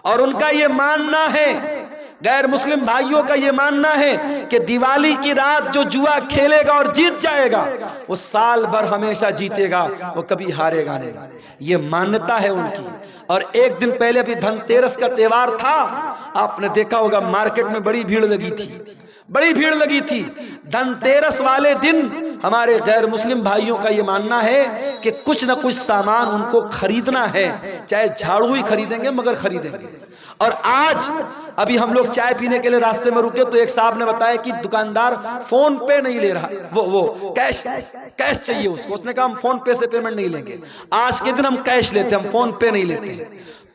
اور ان کا یہ ماننا ہے، غیر مسلم بھائیوں کا یہ ماننا ہے کہ دیوالی کی رات جو جوا کھیلے گا اور جیت جائے گا وہ سال بھر ہمیشہ جیتے گا، وہ کبھی ہارے گا نہیں۔ یہ مانتا ہے ان کی۔ اور ایک دن پہلے بھی دھن تیرس کا تہوار تھا، آپ نے دیکھا ہوگا مارکیٹ میں بڑی بھیڑ لگی تھی، بڑی بھیڑ لگی تھی۔ دھن تیرس والے دن ہمارے غیر مسلم بھائیوں کا یہ ماننا ہے کہ کچھ نہ کچھ سامان ان کو خریدنا ہے، چاہے جھاڑو ہی خریدیں گے مگر خریدیں گے۔ اور آج ابھی ہم لوگ چائے پینے کے لیے راستے میں رکے تو ایک صاحب نے بتایا کہ دکاندار فون پے نہیں لے رہا، وہ کیش چاہیے اس کو۔ اس نے کہا ہم فون پے سے پیمنٹ نہیں لیں گے، آج کے دن ہم کیش لیتے ہیں، ہم فون پے نہیں لیتے ہیں۔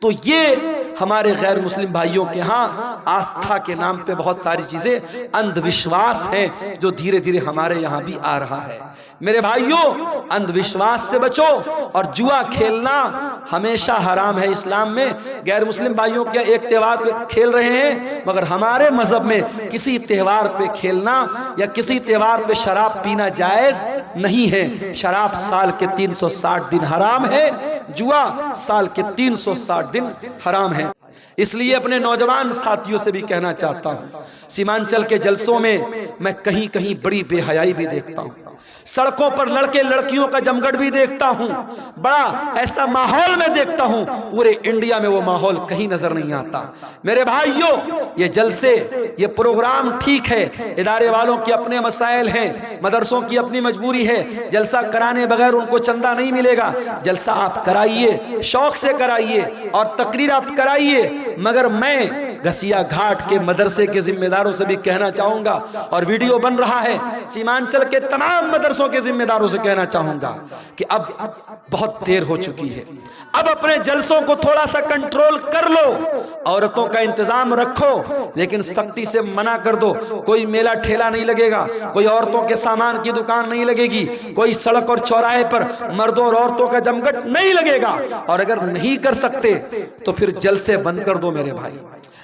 تو یہ ہمارے غیر مسلم بھائیوں کے ہاں آستھا کے نام پہ بہت ساری چیزیں اندھ وشواس ہیں جو دھیرے دھیرے ہمارے یہاں بھی آ رہا ہے۔ میرے بھائیوں، اندھ وشواس سے بچو، اور جوا کھیلنا ہمیشہ حرام ہے اسلام میں۔ غیر مسلم بھائیوں کے ایک تہوار پہ کھیل رہے ہیں، مگر ہمارے مذہب میں کسی تہوار پہ کھیلنا یا کسی تہوار پہ شراب پینا جائز نہیں ہے۔ شراب سال کے 360 دن حرام ہے، جوا سال کے 360 دن حرام ہے۔ اس لیے اپنے نوجوان ساتھیوں سے بھی کہنا چاہتا ہوں، سیمانچل کے جلسوں میں میں کہیں کہیں بڑی بے حیائی بھی دیکھتا ہوں، سڑکوں پر لڑکے لڑکیوں کا جمگٹ بھی دیکھتا ہوں، بڑا ایسا ماحول میں دیکھتا ہوں، پورے انڈیا میں وہ ماحول کہیں نظر نہیں آتا۔ میرے بھائیوں، یہ جلسے، یہ پروگرام ٹھیک ہے، ادارے والوں کی اپنے مسائل ہیں، مدرسوں کی اپنی مجبوری ہے، جلسہ کرانے بغیر ان کو چندہ نہیں ملے گا۔ جلسہ آپ کرائیے، شوق سے کرائیے اور تقریر آپ کرائیے، مگر میں گھسیا گھاٹ کے مدرسے کے ذمہ داروں سے بھی کہنا چاہوں گا، اور ویڈیو بن رہا ہے، سیمانچل کے تمام مدرسوں کے ذمہ داروں سے کہنا چاہوں گا کہ اب بہت دیر ہو چکی ہے، اب اپنے جلسوں کو تھوڑا سا کنٹرول کر لو، عورتوں کا انتظام رکھو لیکن سختی سے منع کر دو۔ کوئی میلہ ٹھیلا نہیں لگے گا، کوئی عورتوں کے سامان کی دکان نہیں لگے گی، کوئی سڑک اور چوراہے پر مردوں اور عورتوں کا جمگٹ نہیں لگے گا۔ اور اگر نہیں کر سکتے تو پھر جلسے بند کر دو میرے بھائی،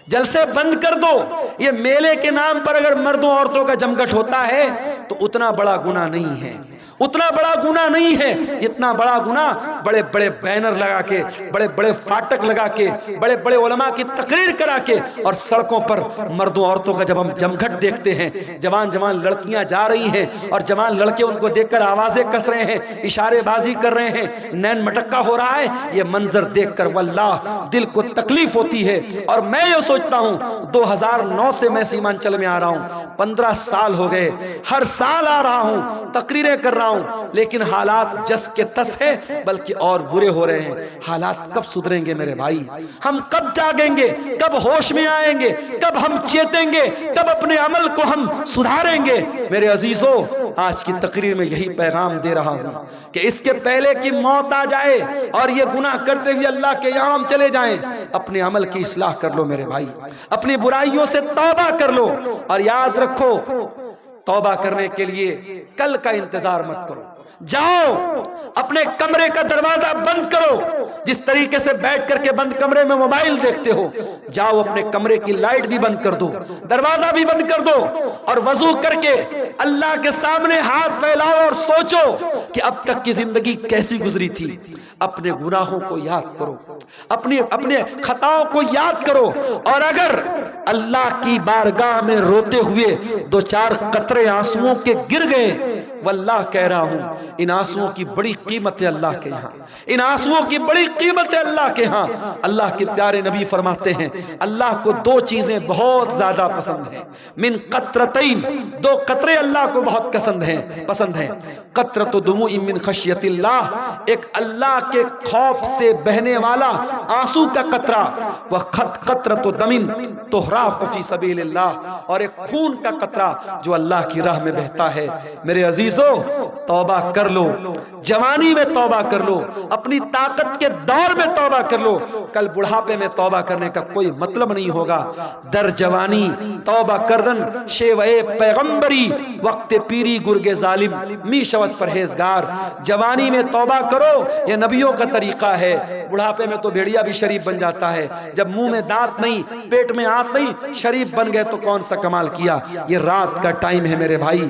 جلسے بند کر دو۔ یہ میلے کے نام پر اگر مردوں عورتوں کا جمگٹ ہوتا ہے تو اتنا بڑا گناہ نہیں ہے، اتنا بڑا گناہ نہیں ہے جتنا بڑا گناہ بڑے بڑے بینر لگا کے، بڑے بڑے فاٹک لگا کے، بڑے بڑے علماء کی تقریر کرا کے، اور سڑکوں پر مردوں عورتوں کا جب ہم جمگھٹ دیکھتے ہیں، جوان جوان لڑکیاں جا رہی ہیں اور جوان لڑکے ان کو دیکھ کر آوازیں کس رہے ہیں، اشارے بازی کر رہے ہیں، نین مٹکا ہو رہا ہے، یہ منظر دیکھ کر واللہ دل کو تکلیف ہوتی ہے۔ اور میں یہ سوچتا ہوں 2009 سے میں سیمانچل میں آ رہا ہوں، 15 سال ہو گئے، ہر سال آ رہا ہوں، تقریریں کر رہا ہوں، لیکن حالات جس کے تس ہے بلکہ اور برے ہو رہے ہیں۔ حالات کب سدھریں گے میرے بھائی؟ ہم کب جاگیں گے؟ کب ہوش میں آئیں گے؟ کب ہم چیتیں گے؟ کب اپنے عمل کو ہم سدھاریں گے؟ میرے عزیزوں، آج کی تقریر میں یہی پیغام دے رہا ہوں کہ اس کے پہلے کہ موت آ جائے اور یہ گناہ کرتے ہوئے اللہ کے یہاں ہم چلے جائیں، اپنے عمل کی اصلاح کر لو میرے بھائی، اپنی برائیوں سے توبہ کر لو، اور یاد رکھو توبہ کرنے کے لیے کل کا انتظار مت کرو، جاؤ اپنے کمرے کا دروازہ بند کرو، جس طریقے سے بیٹھ کر کے بند کمرے میں موبائل دیکھتے ہو، جاؤ اپنے کمرے کی لائٹ بھی بند کر دو، دروازہ بھی بند کر دو، اور وضو کر کے اللہ کے سامنے ہاتھ پھیلاؤ اور سوچو کہ اب تک کی زندگی کیسی گزری تھی۔ اپنے گناہوں کو یاد کرو، اپنے خطاؤں کو یاد کرو، اور اگر اللہ کی بارگاہ میں روتے ہوئے 2-4 قطرے آنسوؤں کے گر گئے، واللہ کہہ رہا ہوں ان آنسوؤں کی بڑی قیمت ہے اللہ کے یہاں، ان آنسوؤں کی بڑی قیمت ہے اللہ کے ہاں۔ اللہ کے پیارے نبی فرماتے ہیں اللہ کو 2 چیزیں بہت زیادہ پسند ہیں، من قطرتین، 2 قطرے اللہ کو بہت پسند ہیں، قطرۃ دموع من خشیت اللہ، ایک اللہ کے خوف سے بہنے والا آنسو کا قطرہ، قطرۃ دم تحراق فی سبیل اللہ، اور ایک خون کا قطرہ جو اللہ کی راہ میں بہتا ہے۔ میرے عزیزو، توبہ کر لو، جوانی میں توبہ کر لو، اپنی طاقت کے دور میں توبہ کر لو، کل بڑھاپے میں توبہ کرنے کا کوئی مطلب نہیں ہوگا۔ در جوانی توبہ کردن شیوئے پیغمبری، وقت پیری گرگ ظالم می شوت پرہیزگار۔ جوانی میں توبہ کرو، یہ نبیوں کا طریقہ ہے۔ بڑھاپے میں تو بھیڑیا بھی شریف بن جاتا ہے، جب منہ میں دانت نہیں، پیٹ میں آنت نہیں، شریف بن گئے تو کون سا کمال کیا۔ یہ رات کا ٹائم ہے میرے بھائی،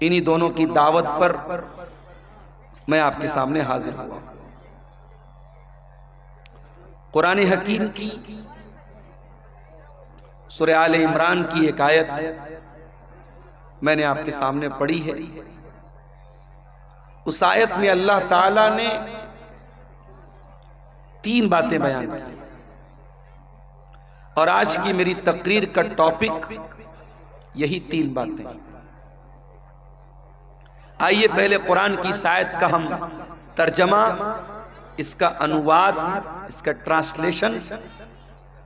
انہی دونوں کی دعوت پر میں آپ کے سامنے حاضر ہوا۔ قرآن حکیم کی سورہ آل عمران کی ایک آیت میں نے آپ کے سامنے پڑھی ہے۔ اس آیت میں اللہ تعالیٰ نے 3 باتیں بیان کی، اور آج کی میری تقریر کا ٹاپک یہی 3 باتیں۔ آئیے پہلے قرآن کی اس آیت کا ہم ترجمہ، اس کا انواد، اس کا ٹرانسلیشن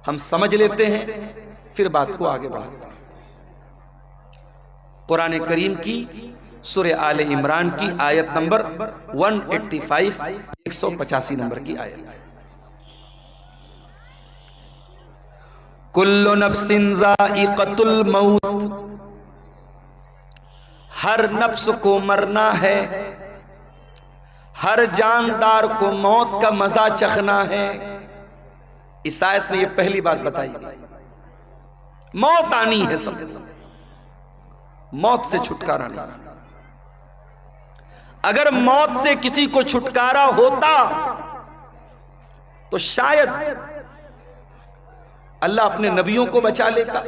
ہم سمجھ لیتے ہیں، پھر بات کو آگے بڑھاتے ہیں۔ قرآن کریم کی سورہ آل عمران کی آیت نمبر 185، 185 نمبر کی آیت۔ کل نفس ذائقۃ الموت، ہر نفس کو مرنا ہے، ہر جاندار کو موت کا مزہ چکھنا ہے۔ اس آیت میں یہ پہلی بات بتائی گئی، موت آنی ہے، سب موت سے چھٹکارا نہیں۔ اگر موت سے کسی کو چھٹکارا ہوتا تو شاید اللہ اپنے نبیوں کو بچا لیتا۔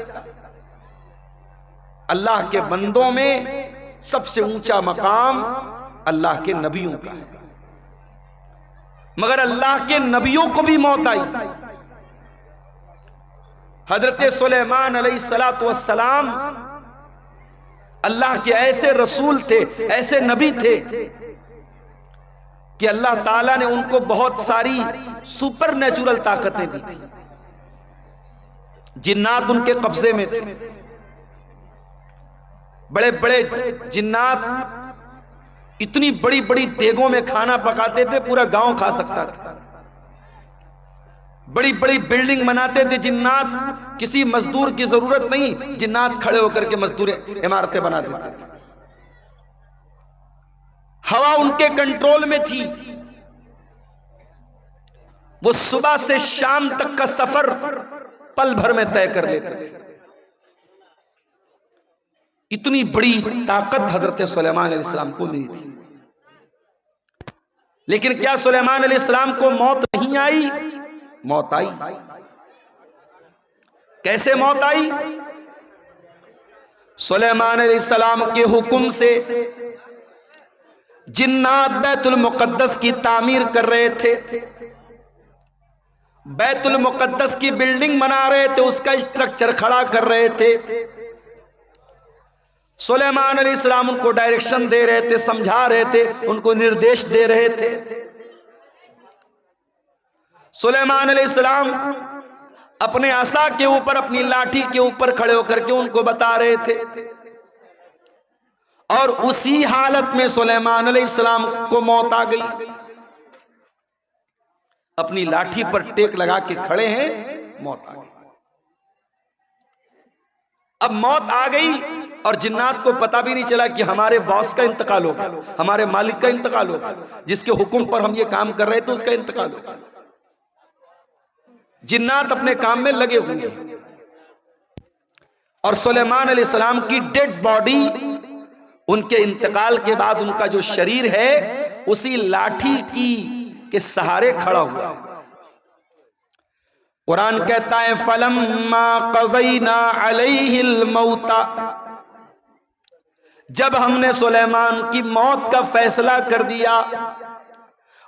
اللہ کے بندوں میں سب سے اونچا مقام اللہ کے نبیوں کا ہے، مگر اللہ کے نبیوں کو بھی موت آئی۔ حضرت سلیمان علیہ السلام اللہ کے ایسے رسول تھے، ایسے نبی تھے کہ اللہ تعالیٰ نے ان کو بہت ساری سپر نیچرل طاقتیں دی تھی۔ جنات ان کے قبضے میں تھے، بڑے بڑے جنات اتنی بڑی بڑی دیگوں میں کھانا پکاتے تھے، پورا گاؤں کھا سکتا تھا۔ بڑی بڑی بلڈنگ بناتے تھے جنات، کسی مزدور کی ضرورت نہیں، جنات کھڑے ہو کر کے مزدور عمارتیں بنا دیتے تھے۔ ہوا ان کے کنٹرول میں تھی، وہ صبح سے شام تک کا سفر پل بھر میں طے کر لیتے تھے۔ اتنی بڑی طاقت حضرت سلیمان علیہ السلام کو ملی تھی، لیکن کیا سلیمان علیہ السلام کو موت نہیں آئی؟ موت آئی۔ کیسے موت آئی؟ سلیمان علیہ السلام کے حکم سے جنات بیت المقدس کی تعمیر کر رہے تھے، بیت المقدس کی بلڈنگ بنا رہے تھے، اس کا اسٹرکچر کھڑا کر رہے تھے۔ سلیمان علیہ السلام ان کو ڈائریکشن دے رہے تھے، سمجھا رہے تھے، ان کو نردیش دے رہے تھے۔ سلیمان علیہ السلام اپنے عصا کے اوپر، اپنی لاٹھی کے اوپر کھڑے ہو کر کے ان کو بتا رہے تھے، اور اسی حالت میں سلیمان علیہ السلام کو موت آ گئی۔ اپنی لاٹھی پر ٹیک لگا کے کھڑے ہیں، موت آ گئی۔ اب موت آ گئی اور جنات کو پتا بھی نہیں چلا کہ ہمارے باس کا انتقال ہو گیا، ہمارے مالک کا انتقال ہو گیا، جس کے حکم پر ہم یہ کام کر رہے تھے اس کا انتقال ہو گیا۔ جنات اپنے کام میں لگے ہوئے ہیں، اور سلیمان علیہ السلام کی ڈیڈ باڈی ان کے انتقال کے بعد ان کا جو شریر ہے اسی لاٹھی کے سہارے کھڑا ہوا ہے۔ قرآن کہتا ہے فَلَمَّا قَضَيْنَا عَلَيْهِ الْمَوْتَ، جب ہم نے سلیمان کی موت کا فیصلہ کر دیا،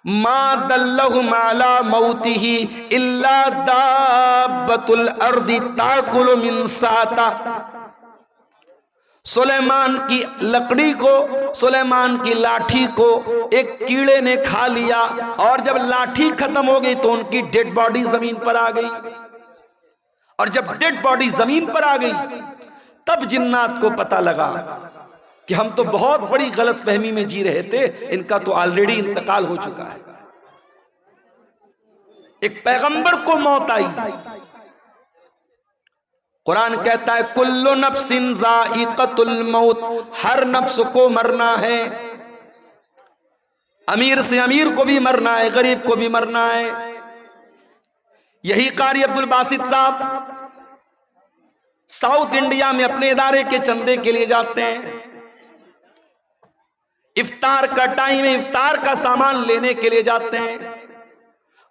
مَا دَلَّهُمْ عَلَى مَوْتِهِ إِلَّا دَابَّةُ الْأَرْضِ تَأْكُلُ مِنْ سَأَتَهُ، سلیمان کی لکڑی کو، سلیمان کی لاٹھی کو ایک کیڑے نے کھا لیا، اور جب لاٹھی ختم ہو گئی تو ان کی ڈیڈ باڈی زمین پر آ گئی، اور جب ڈیڈ باڈی زمین پر آ گئی تب جنات کو پتا لگا کہ ہم تو بہت بڑی غلط فہمی میں جی رہے تھے، ان کا تو آلریڈی انتقال ہو چکا ہے۔ ایک پیغمبر کو موت آئی۔ قرآن کہتا ہے کل نفس ذائقۃ الموت، ہر نفس کو مرنا ہے، امیر سے امیر کو بھی مرنا ہے، غریب کو بھی مرنا ہے۔ یہی قاری عبد الباسط صاحب ساؤتھ انڈیا میں اپنے ادارے کے چندے کے لیے جاتے ہیں، افطار کا ٹائم ہے، افطار کا سامان لینے کے لیے جاتے ہیں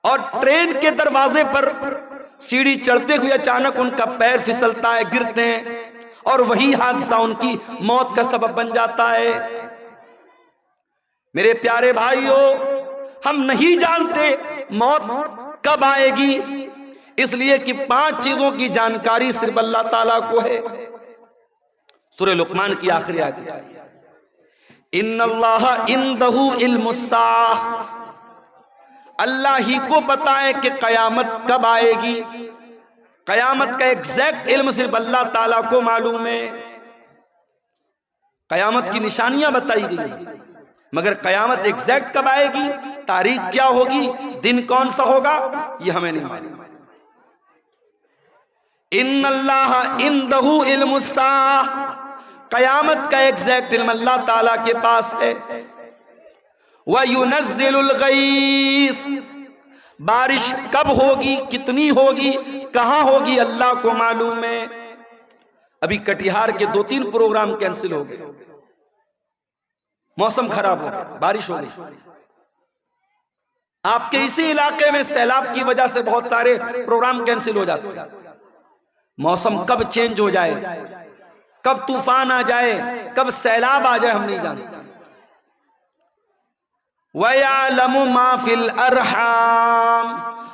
اور ٹرین کے دروازے پر سیڑھی چڑھتے ہوئے اچانک ان کا پیر پھسلتا ہے، گرتے ہیں اور وہی حادثہ ان کی موت کا سبب بن جاتا ہے۔ میرے پیارے بھائیو، ہم نہیں جانتے موت کب آئے گی، اس لیے کہ 5 چیزوں کی جانکاری صرف اللہ تعالیٰ کو ہے۔ سورہ لقمان کی آخری آیت ہے، ان اللہ عندہ علم الساعہ، اللہ ہی کو پتا ہے کہ قیامت کب آئے گی۔ قیامت کا ایگزیکٹ علم صرف اللہ تعالیٰ کو معلوم ہے۔ قیامت کی نشانیاں بتائی گئی ہیں، مگر قیامت ایگزیکٹ کب آئے گی، تاریخ کیا ہوگی، دن کون سا ہوگا، یہ ہمیں نہیں معلوم۔ ان اللہ عندہ علم الساعہ، قیامت کا ایگزیکٹ علم اللہ تعالیٰ کے پاس ہے۔ وَيُنَزِّلُ الْغَيْثَ، بارش کب ہوگی، کتنی ہوگی، کہاں ہوگی، اللہ کو معلوم ہے۔ ابھی کٹیہار کے 2-3 پروگرام کینسل ہو گئے، موسم خراب ہو گیا، بارش ہو گئی۔ آپ کے اسی علاقے میں سیلاب کی وجہ سے بہت سارے پروگرام کینسل ہو جاتے ہیں۔ موسم کب چینج ہو جائے، کب طوفان آ جائے، کب سیلاب آ جائے، ہم نہیں جانتے۔ وَيَعْلَمُ مَا فِي الْأَرْحَامِ،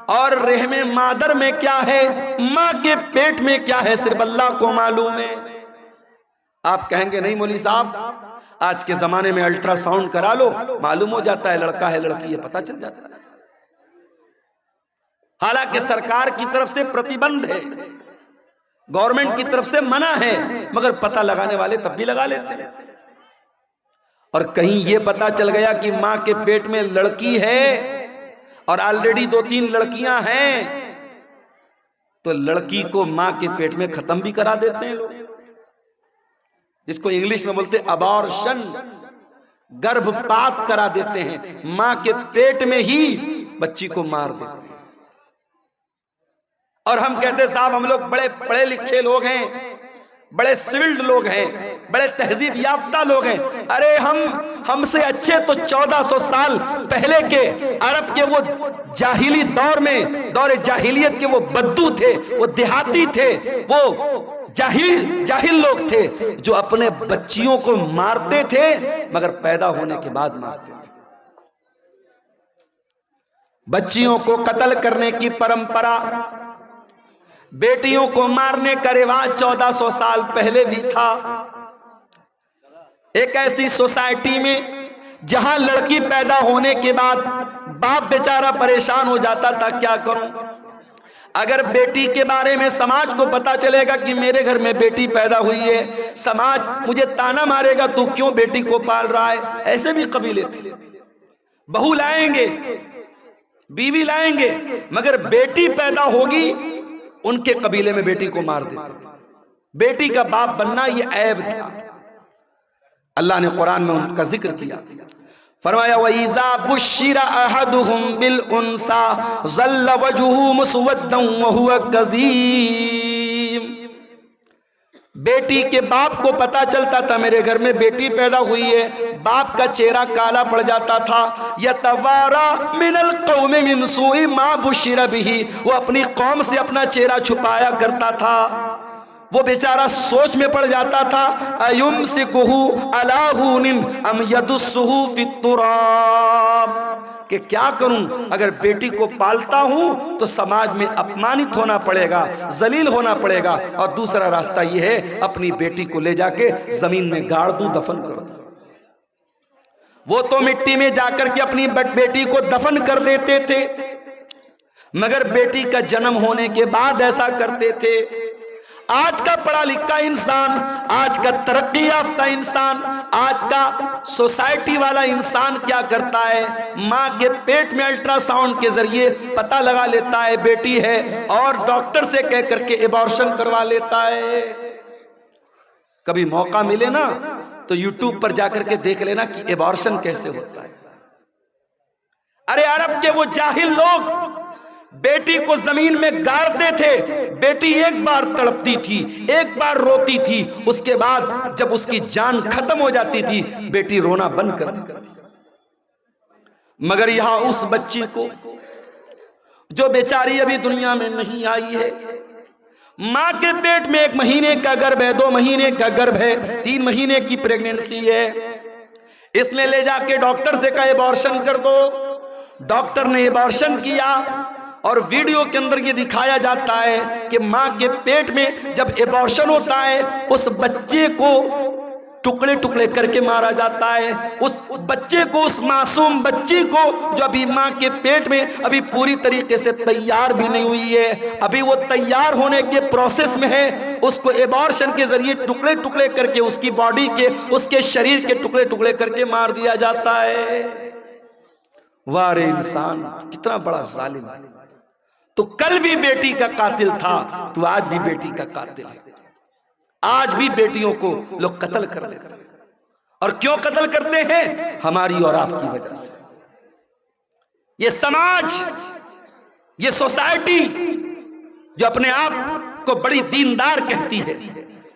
اور رحم مادر میں کیا ہے، ماں کے پیٹ میں کیا ہے، صرف اللہ کو معلوم ہے۔ آپ کہیں گے نہیں مولوی صاحب، آج کے زمانے میں الٹرا ساؤنڈ کرا لو، معلوم ہو جاتا ہے لڑکا ہے لڑکی ہے، پتہ چل جاتا ہے۔ حالانکہ سرکار کی طرف سے پرتیبندھ ہے، گورنمنٹ کی طرف سے منع ہے، مگر پتہ لگانے والے تب بھی لگا لیتے ہیں۔ اور کہیں یہ پتا چل گیا کہ ماں کے پیٹ میں لڑکی ہے اور آلریڈی 2-3 لڑکیاں ہیں، تو لڑکی کو ماں کے پیٹ میں ختم بھی کرا دیتے ہیں لوگ، جس کو انگلش میں بولتے ابارشن، گربھ پات کرا دیتے ہیں، ماں کے پیٹ میں ہی بچی کو مار دیتے ہیں۔ اور ہم کہتے صاحب ہم لوگ بڑے پڑھے لکھے لوگ ہیں، بڑے سولڈ لوگ ہیں، بڑے تہذیب یافتہ لوگ ہیں۔ ارے ہم سے اچھے تو 1400 سال پہلے کے عرب کے وہ جاہلی دور میں، دور جاہلیت کے وہ بدو تھے، وہ دیہاتی تھے، وہ جاہل لوگ تھے جو اپنے بچیوں کو مارتے تھے مگر پیدا ہونے کے بعد مارتے تھے۔ بچیوں کو قتل کرنے کی پرمپرا، بیٹیوں کو مارنے کا رواج 1400 سال پہلے بھی تھا۔ ایک ایسی سوسائٹی میں جہاں لڑکی پیدا ہونے کے بعد باپ بیچارہ پریشان ہو جاتا تھا، کیا کروں؟ اگر بیٹی کے بارے میں سماج کو پتا چلے گا کہ میرے گھر میں بیٹی پیدا ہوئی ہے، سماج مجھے تانا مارے گا، تو کیوں بیٹی کو پال رہا ہے۔ ایسے بھی قبیلے تھے، بہو لائیں گے، بیوی لائیں گے، مگر بیٹی پیدا ہوگی ان کے قبیلے میں بیٹی کو مار دیتے تھے۔ بیٹی کا باپ بننا یہ عیب تھا۔ اللہ نے قرآن میں ان کا ذکر کیا، فرمایا وَإِذَا بُشِّرَ أَحَدُهُمْ بِالْأُنْثَى ظَلَّ وَجْهُهُ مُسْوَدًّا وَهُوَ كَظِيمٌ۔ بیٹی کے باپ کو پتا چلتا تھا میرے گھر میں بیٹی پیدا ہوئی ہے، باپ کا چہرہ کالا پڑ جاتا تھا۔ يَتَوَارَى مِنَ الْقَوْمِ مِنْ سُوءِ مَا بُشِّرَ بِهِ، وہ اپنی قوم سے اپنا چہرہ چھپایا کرتا تھا۔ وہ بیچارہ سوچ میں پڑ جاتا تھا، أَيُمْسِكُهُ عَلَىٰ هُونٍ أَمْ يَدُسُّهُ فِي التُّرَابِ، کہ کیا کروں، اگر بیٹی کو پالتا ہوں تو سماج میں اپمانت ہونا پڑے گا، ذلیل ہونا پڑے گا، اور دوسرا راستہ یہ ہے اپنی بیٹی کو لے جا کے زمین میں گاڑ دوں، دفن کر دوں۔ وہ تو مٹی میں جا کر کے اپنی بیٹی کو دفن کر دیتے تھے، مگر بیٹی کا جنم ہونے کے بعد ایسا کرتے تھے۔ آج کا پڑھا لکھا انسان، آج کا ترقی یافتہ انسان، آج کا سوسائٹی والا انسان کیا کرتا ہے، ماں کے پیٹ میں الٹرا ساؤنڈ کے ذریعے پتہ لگا لیتا ہے بیٹی ہے، اور ڈاکٹر سے کہہ کر کے ایبارشن کروا لیتا ہے۔ کبھی موقع ملے نا تو یوٹیوب پر جا کر کے دیکھ لینا کہ ایبارشن کیسے ہوتا ہے۔ ارے عرب کے وہ جاہل لوگ بیٹی کو زمین میں گاڑتے تھے، بیٹی ایک بار تڑپتی تھی، ایک بار روتی تھی، اس کے بعد جب اس کی جان ختم ہو جاتی تھی بیٹی رونا بند کر دیتی تھی۔ مگر یہاں اس بچی کو جو بیچاری ابھی دنیا میں نہیں آئی ہے، ماں کے پیٹ میں 1 مہینے کا گربھ ہے، 2 مہینے کا گربھ ہے، 3 مہینے کی پریگننسی ہے، اس نے لے جا کے ڈاکٹر سے کہا ایبارشن کر دو، ڈاکٹر نے ایبارشن کیا، اور ویڈیو کے اندر یہ دکھایا جاتا ہے کہ ماں کے پیٹ میں جب ایبارشن ہوتا ہے اس بچے کو ٹکڑے ٹکڑے کر کے مارا جاتا ہے، اس بچے کو، اس معصوم بچی کو جو ابھی ماں کے پیٹ میں ابھی پوری طریقے سے تیار بھی نہیں ہوئی ہے، ابھی وہ تیار ہونے کے پروسیس میں ہے، اس کو ایبارشن کے ذریعے ٹکڑے ٹکڑے کر کے اس کی باڈی کے، اس کے شریر کے ٹکڑے ٹکڑے کر کے مار دیا جاتا ہے۔ وارے انسان کتنا بڑا ظالم ہے، تو کل بھی بیٹی کا قاتل تھا تو آج بھی بیٹی کا قاتل ہے۔ آج بھی بیٹیوں کو لوگ قتل کر لیتے ہیں، اور کیوں قتل کرتے ہیں؟ ہماری اور آپ کی وجہ سے۔ یہ سماج، یہ سوسائٹی جو اپنے آپ کو بڑی دیندار کہتی ہے،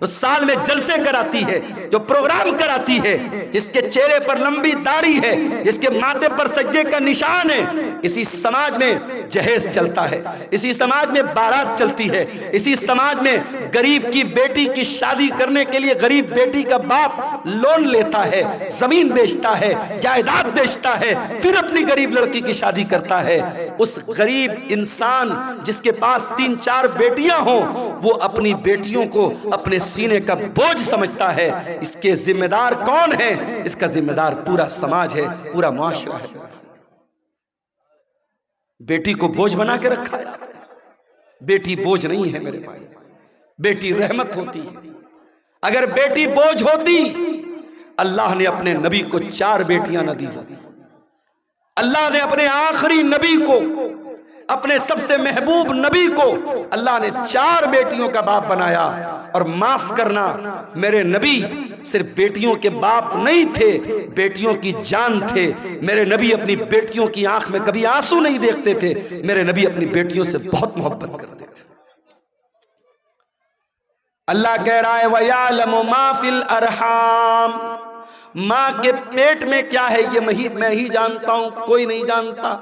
جو سال میں جلسے کراتی ہے، جو پروگرام کراتی ہے، جس کے چہرے پر لمبی داڑھی ہے، جس کے ماتھے پر سجدے کا نشان ہے، اسی سماج میں جہیز چلتا ہے، اسی سماج میں بارات چلتی ہے، اسی سماج میں غریب کی بیٹی کی شادی کرنے کے لیے غریب بیٹی کا باپ لون لیتا ہے، زمین بیچتا ہے، جائیداد بیچتا ہے، پھر اپنی غریب لڑکی کی شادی کرتا ہے۔ اس غریب انسان جس کے پاس 3-4 بیٹیاں ہوں، وہ اپنی بیٹیوں کو اپنے سینے کا بوجھ سمجھتا ہے۔ اس کے ذمہ دار کون ہے؟ اس کا ذمہ دار پورا سماج ہے، پورا معاشرہ ہے۔ بیٹی کو بوجھ بنا کے رکھا ہے۔ بیٹی بوجھ نہیں ہے میرے بھائی، بیٹی رحمت ہوتی ہے۔ اگر بیٹی بوجھ ہوتی، اللہ نے اپنے نبی کو 4 بیٹیاں نہ دی ہوتی۔ اللہ نے اپنے آخری نبی کو، اپنے سب سے محبوب نبی کو اللہ نے 4 بیٹیوں کا باپ بنایا۔ اور معاف کرنا، میرے نبی صرف بیٹیوں کے باپ نہیں تھے، بیٹیوں کی جان تھے۔ میرے نبی اپنی بیٹیوں کی آنکھ میں کبھی آنسو نہیں دیکھتے تھے، میرے نبی اپنی بیٹیوں سے بہت محبت کرتے تھے۔ اللہ کہہ رہا ہے وَيَعْلَمُ مَا فِي الْأَرْحَامِ، ماں کے پیٹ میں کیا ہے یہ میں ہی جانتا ہوں، کوئی نہیں جانتا۔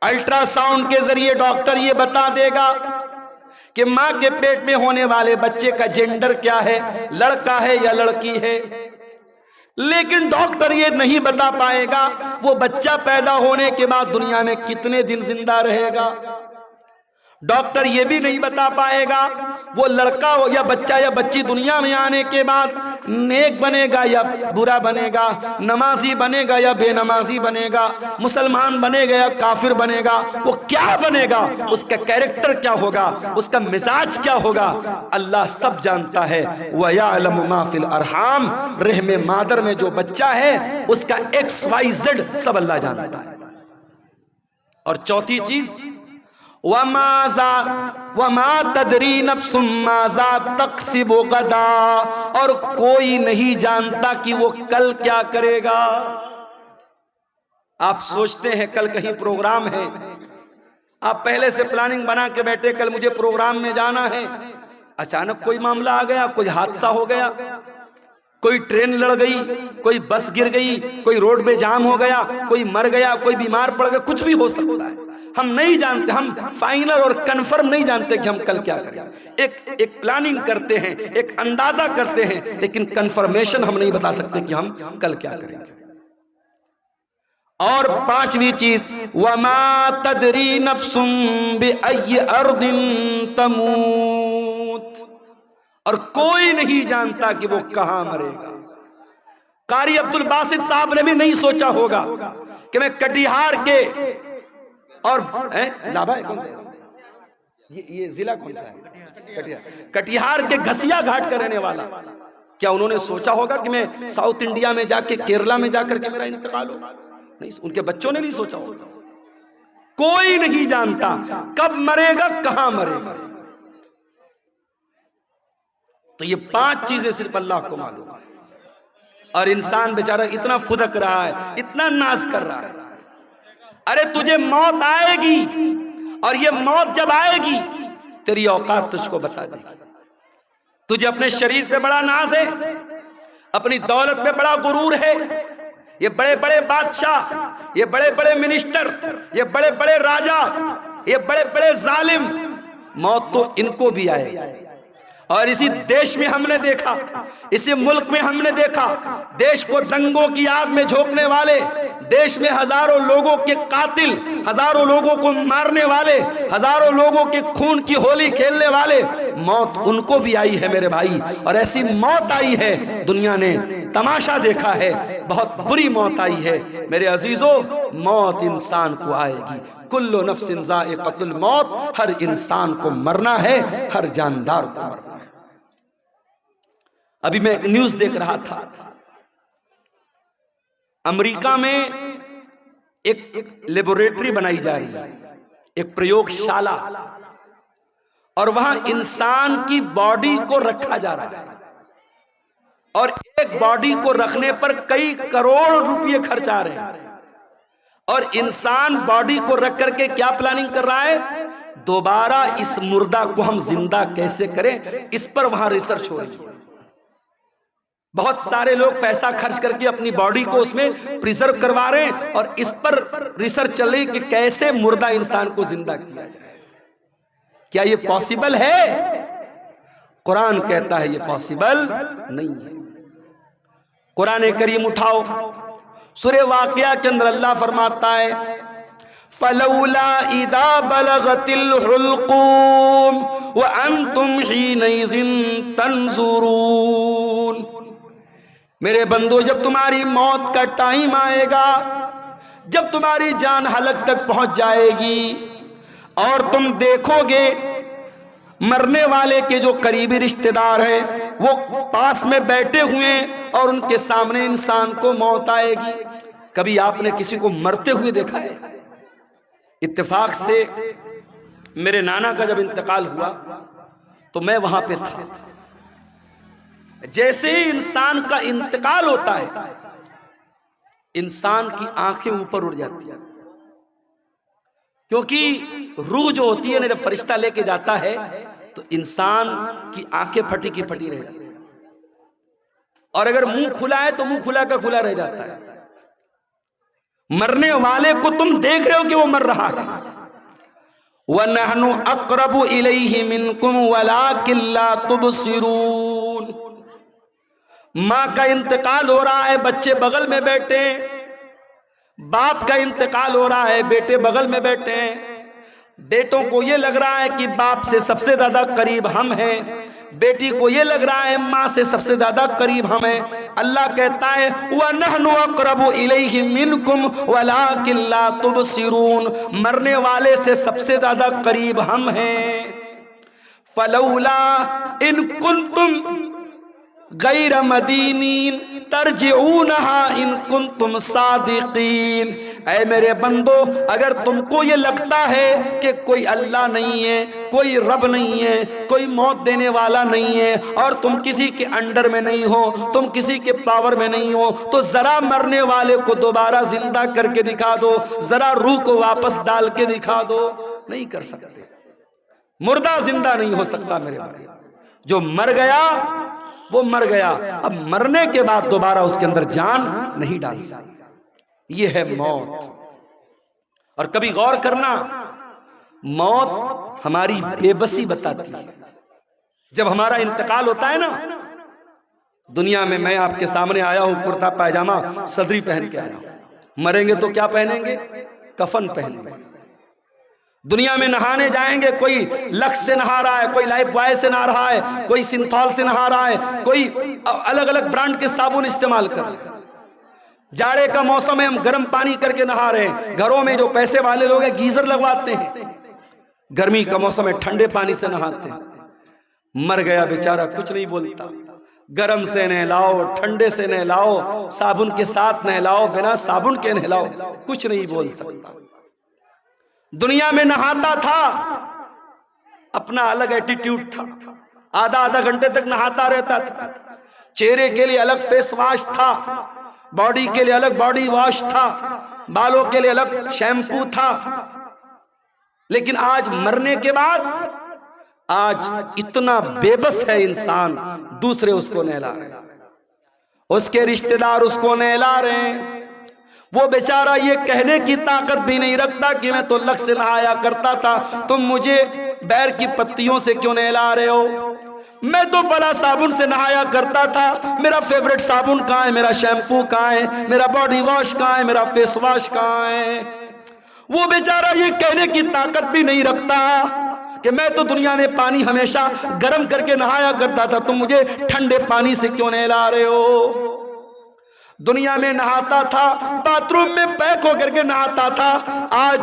الٹرا ساؤنڈ کے ذریعے ڈاکٹر یہ بتا دے گا کہ ماں کے پیٹ میں ہونے والے بچے کا جینڈر کیا ہے، لڑکا ہے یا لڑکی ہے، لیکن ڈاکٹر یہ نہیں بتا پائے گا وہ بچہ پیدا ہونے کے بعد دنیا میں کتنے دن زندہ رہے گا۔ ڈاکٹر یہ بھی نہیں بتا پائے گا وہ لڑکا ہو یا بچہ یا بچی دنیا میں آنے کے بعد نیک بنے گا یا برا بنے گا، نمازی بنے گا یا بے نمازی بنے گا، مسلمان بنے گا یا کافر بنے گا، وہ کیا بنے گا، اس کا کیریکٹر کیا ہوگا، اس کا مزاج کیا ہوگا، اللہ سب جانتا ہے۔ وَيَعْلَمُ مَا فِي الْأَرْحَامِ، رحم مادر میں جو بچہ ہے اس کا XYZ سب اللہ جانتا ہے۔ اور چوتھی چیز وَمَا تَدْرِي نَفْسٌ مَاذَا تَكْسِبُ غَدًا، اور کوئی نہیں جانتا کہ وہ کل کیا کرے گا۔ آپ سوچتے ہیں کل کہیں پروگرام ہے، آپ پہلے سے پلاننگ بنا کے بیٹھے کل مجھے پروگرام میں جانا ہے، اچانک کوئی معاملہ آ گیا، کوئی حادثہ ہو گیا، کوئی ٹرین لڑ گئی، کوئی بس گر گئی، کوئی روڈ پہ جام ہو گیا، کوئی مر گیا، کوئی بیمار پڑ گیا، کچھ بھی ہو سکتا ہے۔ ہم نہیں جانتے، ہم فائنل اور کنفرم نہیں جانتے کہ ہم کل کیا کریں۔ ایک پلاننگ کرتے ہیں، ایک اندازہ کرتے ہیں، لیکن کنفرمیشن ہم نہیں بتا سکتے کہ ہم کل کیا کریں گے۔ اور 5ویں چیز وَمَا تَدْرِي نَفْسٌ بِأَيِّ أَرْضٍ تَمُوتُ، اور کوئی نہیں جانتا کہ وہ کہاں مرے گا۔ قاری عبدالباسط صاحب نے بھی نہیں سوچا ہوگا کہ میں کٹیہار کے اور لابا ہے کون سا، یہ ضلع کون سا ہے، کٹیہار کے گھسیا گھاٹ کا رہنے والا، کیا انہوں نے سوچا ہوگا کہ میں ساؤتھ انڈیا میں جا کے کیرلا میں جا کر کے میرا انتقال ہو؟ نہیں، ان کے بچوں نے نہیں سوچا ہوگا۔ کوئی نہیں جانتا کب مرے گا، کہاں مرے گا۔ تو یہ 5 چیزیں صرف اللہ کو معلوم ہے، اور انسان بیچارہ اتنا پھدک رہا ہے، اتنا ناز کر رہا ہے۔ ارے تجھے موت آئے گی، اور یہ موت جب آئے گی تیری اوقات تجھ کو بتا دے گی۔ تجھے اپنے شریر پہ بڑا ناز ہے، اپنی دولت پہ بڑا غرور ہے، یہ بڑے بڑے بادشاہ، یہ بڑے بڑے منسٹر، یہ بڑے بڑے راجا، یہ بڑے بڑے ظالم، موت تو ان کو بھی آئے گی۔ اور اسی دیش میں ہم نے دیکھا، اسی ملک میں ہم نے دیکھا، دیش کو دنگوں کی آگ میں جھونکنے والے، دیش میں ہزاروں لوگوں کے قاتل، ہزاروں لوگوں کو مارنے والے، ہزاروں لوگوں کے خون کی ہولی کھیلنے والے، موت ان کو بھی آئی ہے میرے بھائی۔ اور ایسی موت آئی ہے، دنیا نے تماشا دیکھا ہے، بہت بری موت آئی ہے میرے عزیزو۔ موت انسان کو آئے گی، کل نفس ذائقۃ الموت، ہر انسان کو مرنا ہے، ہر جاندار کو مرنا ہے۔ ابھی میں ایک نیوز دیکھ رہا تھا، امریکہ میں ایک لیبوریٹری بنائی جا رہی ہے، ایک پریوگ شالہ، اور وہاں انسان کی باڈی کو رکھا جا رہا ہے، اور ایک باڈی کو رکھنے پر کئی کروڑ روپے خرچ آ رہے ہیں، اور انسان باڈی کو رکھ کر کے کیا پلاننگ کر رہا ہے؟ دوبارہ اس مردہ کو ہم زندہ کیسے کریں، اس پر وہاں ریسرچ ہو رہی ہے۔ بہت سارے لوگ پیسہ خرچ کر کے اپنی باڈی کو اس میں پریزرو کروا رہے ہیں، اور اس پر ریسرچ چل رہی کہ کیسے مردہ انسان کو زندہ کیا جائے۔ کیا یہ پاسبل ہے؟ قرآن کہتا ہے یہ پاسبل نہیں ہے۔ قرآن کریم اٹھاؤ، سورہ واقعہ کے اندر اللہ فرماتا ہے فَلَوْلَا إِذَا بَلَغَتِ الْحُلْقُومَ وَأَنْتُمْ حِينَئِذٍ تَنْظُرُونَ۔ میرے بندو، جب تمہاری موت کا ٹائم آئے گا، جب تمہاری جان حلق تک پہنچ جائے گی، اور تم دیکھو گے مرنے والے کے جو قریبی رشتہ دار ہیں وہ پاس میں بیٹھے ہوئے ہیں، اور ان کے سامنے انسان کو موت آئے گی۔ کبھی آپ نے کسی کو مرتے ہوئے دیکھا ہے؟ اتفاق سے میرے نانا کا جب انتقال ہوا تو میں وہاں پہ تھا۔ جیسے ہی انسان کا انتقال ہوتا ہے، انسان کی آنکھیں اوپر اڑ جاتی ہیں، کیونکہ روح جو ہوتی ہے نا، جب فرشتہ لے کے جاتا ہے تو انسان کی آنکھیں پھٹی کی پھٹی رہ جاتی ہیں، اور اگر منہ کھلا ہے تو منہ کھلا کا کھلا رہ جاتا ہے۔ مرنے والے کو تم دیکھ رہے ہو کہ وہ مر رہا ہے۔ وَنَحْنُ أَقْرَبُ إِلَيْهِ مِنْكُمْ وَلَكِنْ لَا تُبْصِرُونَ۔ ماں کا انتقال ہو رہا ہے، بچے بغل میں بیٹھے ہیں، باپ کا انتقال ہو رہا ہے، بیٹے بغل میں بیٹھے ہیں۔ بیٹوں کو یہ لگ رہا ہے کہ باپ سے سب سے زیادہ قریب ہم ہیں، بیٹی کو یہ لگ رہا ہے ماں سے سب سے زیادہ قریب ہم ہیں۔ اللہ کہتا ہے وَنَحْنُ أَقْرَبُ إِلَيْهِ مِنْكُمْ وَلَكِنْ لَا تُبْصِرُونَ۔ مرنے والے سے سب سے زیادہ قریب ہم ہیں۔ فَلَوْلَا إِن كُنْتُمْ غیر مدینین ترجعونہا ان کنتم صادقین۔ اے میرے بندو، اگر تم کو یہ لگتا ہے کہ کوئی اللہ نہیں ہے، کوئی رب نہیں ہے، کوئی موت دینے والا نہیں ہے، اور تم کسی کے انڈر میں نہیں ہو، تم کسی کے پاور میں نہیں ہو، تو ذرا مرنے والے کو دوبارہ زندہ کر کے دکھا دو، ذرا روح کو واپس ڈال کے دکھا دو۔ نہیں کر سکتے، مردہ زندہ نہیں ہو سکتا میرے بھائی۔ جو مر گیا وہ مر گیا، اب مرنے کے بعد دوبارہ اس کے اندر جان نہیں ڈال سکتے۔ یہ ہے موت۔ اور کبھی غور کرنا، موت ہماری بے بسی بتاتی ہے۔ جب ہمارا انتقال ہوتا ہے نا، دنیا میں آپ کے سامنے آیا ہوں کرتا پائجامہ صدری پہن کے آیا ہوں، مریں گے تو کیا پہنیں گے؟ کفن پہنیں گے۔ دنیا میں نہانے جائیں گے، کوئی لکس سے نہا رہا ہے، کوئی لائف بوائے سے نہا رہا ہے، کوئی سنتھول سے نہا رہا ہے، کوئی الگ الگ برانڈ کے صابن استعمال کر رہے ہیں۔ جاڑے کا موسم ہے، ہم گرم پانی کر کے نہا رہے ہیں۔ گھروں میں جو پیسے والے لوگ ہیں گیزر لگواتے ہیں، گرمی کا موسم ہے ٹھنڈے پانی سے نہاتے ہیں۔ مر گیا بیچارہ کچھ نہیں بولتا، گرم سے نہلاؤ، ٹھنڈے سے نہلاؤ، صابن کے ساتھ نہلاؤ، بنا صابن کے نہلاؤ، کچھ نہیں بول سکتا۔ دنیا میں نہاتا تھا، اپنا الگ ایٹیٹیوڈ تھا، آدھا گھنٹے تک نہاتا رہتا تھا، چہرے کے لیے الگ فیس واش تھا، باڈی کے لیے الگ باڈی واش تھا، بالوں کے لیے الگ شیمپو تھا، لیکن آج مرنے کے بعد آج اتنا بے بس ہے انسان، دوسرے اس کو نہلا رہے ہیں، اس کے رشتہ دار اس کو نہلا رہے ہیں، وہ بیچارہ یہ کہنے کی طاقت بھی نہیں رکھتا کہ میں تو لک سے نہایا کرتا تھا، تم مجھے بیر کی پتیوں سے کیوں نہلا رہے ہو؟ میں تو فلاں صابن سے نہایا کرتا تھا، میرا فیوریٹ صابن کہاں ہے، میرا شیمپو کہاں ہے، میرا باڈی واش کہاں ہے، میرا فیس واش کہاں ہے؟ وہ بیچارہ یہ کہنے کی طاقت بھی نہیں رکھتا کہ میں تو دنیا میں پانی ہمیشہ گرم کر کے نہایا کرتا تھا، تم مجھے ٹھنڈے پانی سے کیوں نہلا رہے ہو؟ دنیا میں نہاتا تھا، باتھ روم میں پیک ہو کر کے نہاتا تھا، آج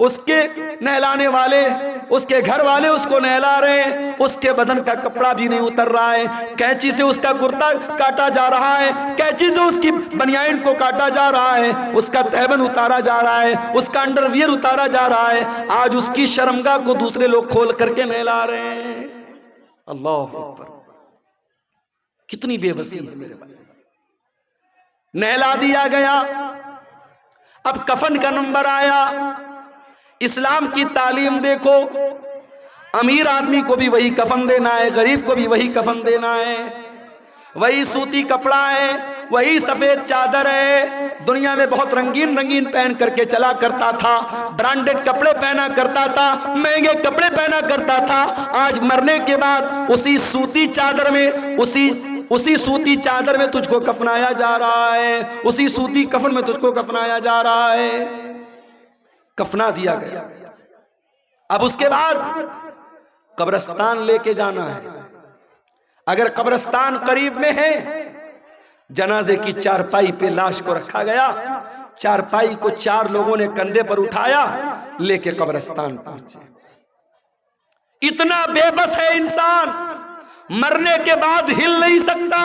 اس کے نہلانے والے، اس کے گھر والے اس کو نہلا رہے ہیں، اس کے بدن کا کپڑا بھی نہیں اتر رہا ہے، کینچی سے اس کا کرتا کاٹا جا رہا ہے، کینچی سے اس کی بنیان کو کاٹا جا رہا ہے، اس کا تہبند اتارا جا رہا ہے، اس کا انڈر ویئر اتارا جا رہا ہے، آج اس کی شرمگاہ کو دوسرے لوگ کھول کر کے نہلا رہے ہیں۔ اللہ اکبر، کتنی بے بسی ہے میرے بھائی۔ نہلا دیا گیا، اب کفن کا نمبر آیا۔ اسلام کی تعلیم دیکھو، امیر آدمی کو بھی وہی کفن دینا ہے، غریب کو بھی وہی کفن دینا ہے، وہی سوتی کپڑا ہے، وہی سفید چادر ہے۔ دنیا میں بہت رنگین رنگین پہن کر کے چلا کرتا تھا، برانڈڈ کپڑے پہنا کرتا تھا، مہنگے کپڑے پہنا کرتا تھا، آج مرنے کے بعد اسی سوتی چادر میں، اسی سوتی چادر میں تجھ کو کفنایا جا رہا ہے، اسی سوتی کفن میں تجھ کو کفنایا جا رہا ہے۔ کفنا دیا گیا، اب اس کے بعد قبرستان لے کے جانا ہے۔ اگر قبرستان قریب میں ہے، جنازے کی چارپائی پہ لاش کو رکھا گیا، چارپائی کو 4 لوگوں نے کندھے پر اٹھایا، لے کے قبرستان پہنچے۔ اتنا بے بس ہے انسان، مرنے کے بعد ہل نہیں سکتا،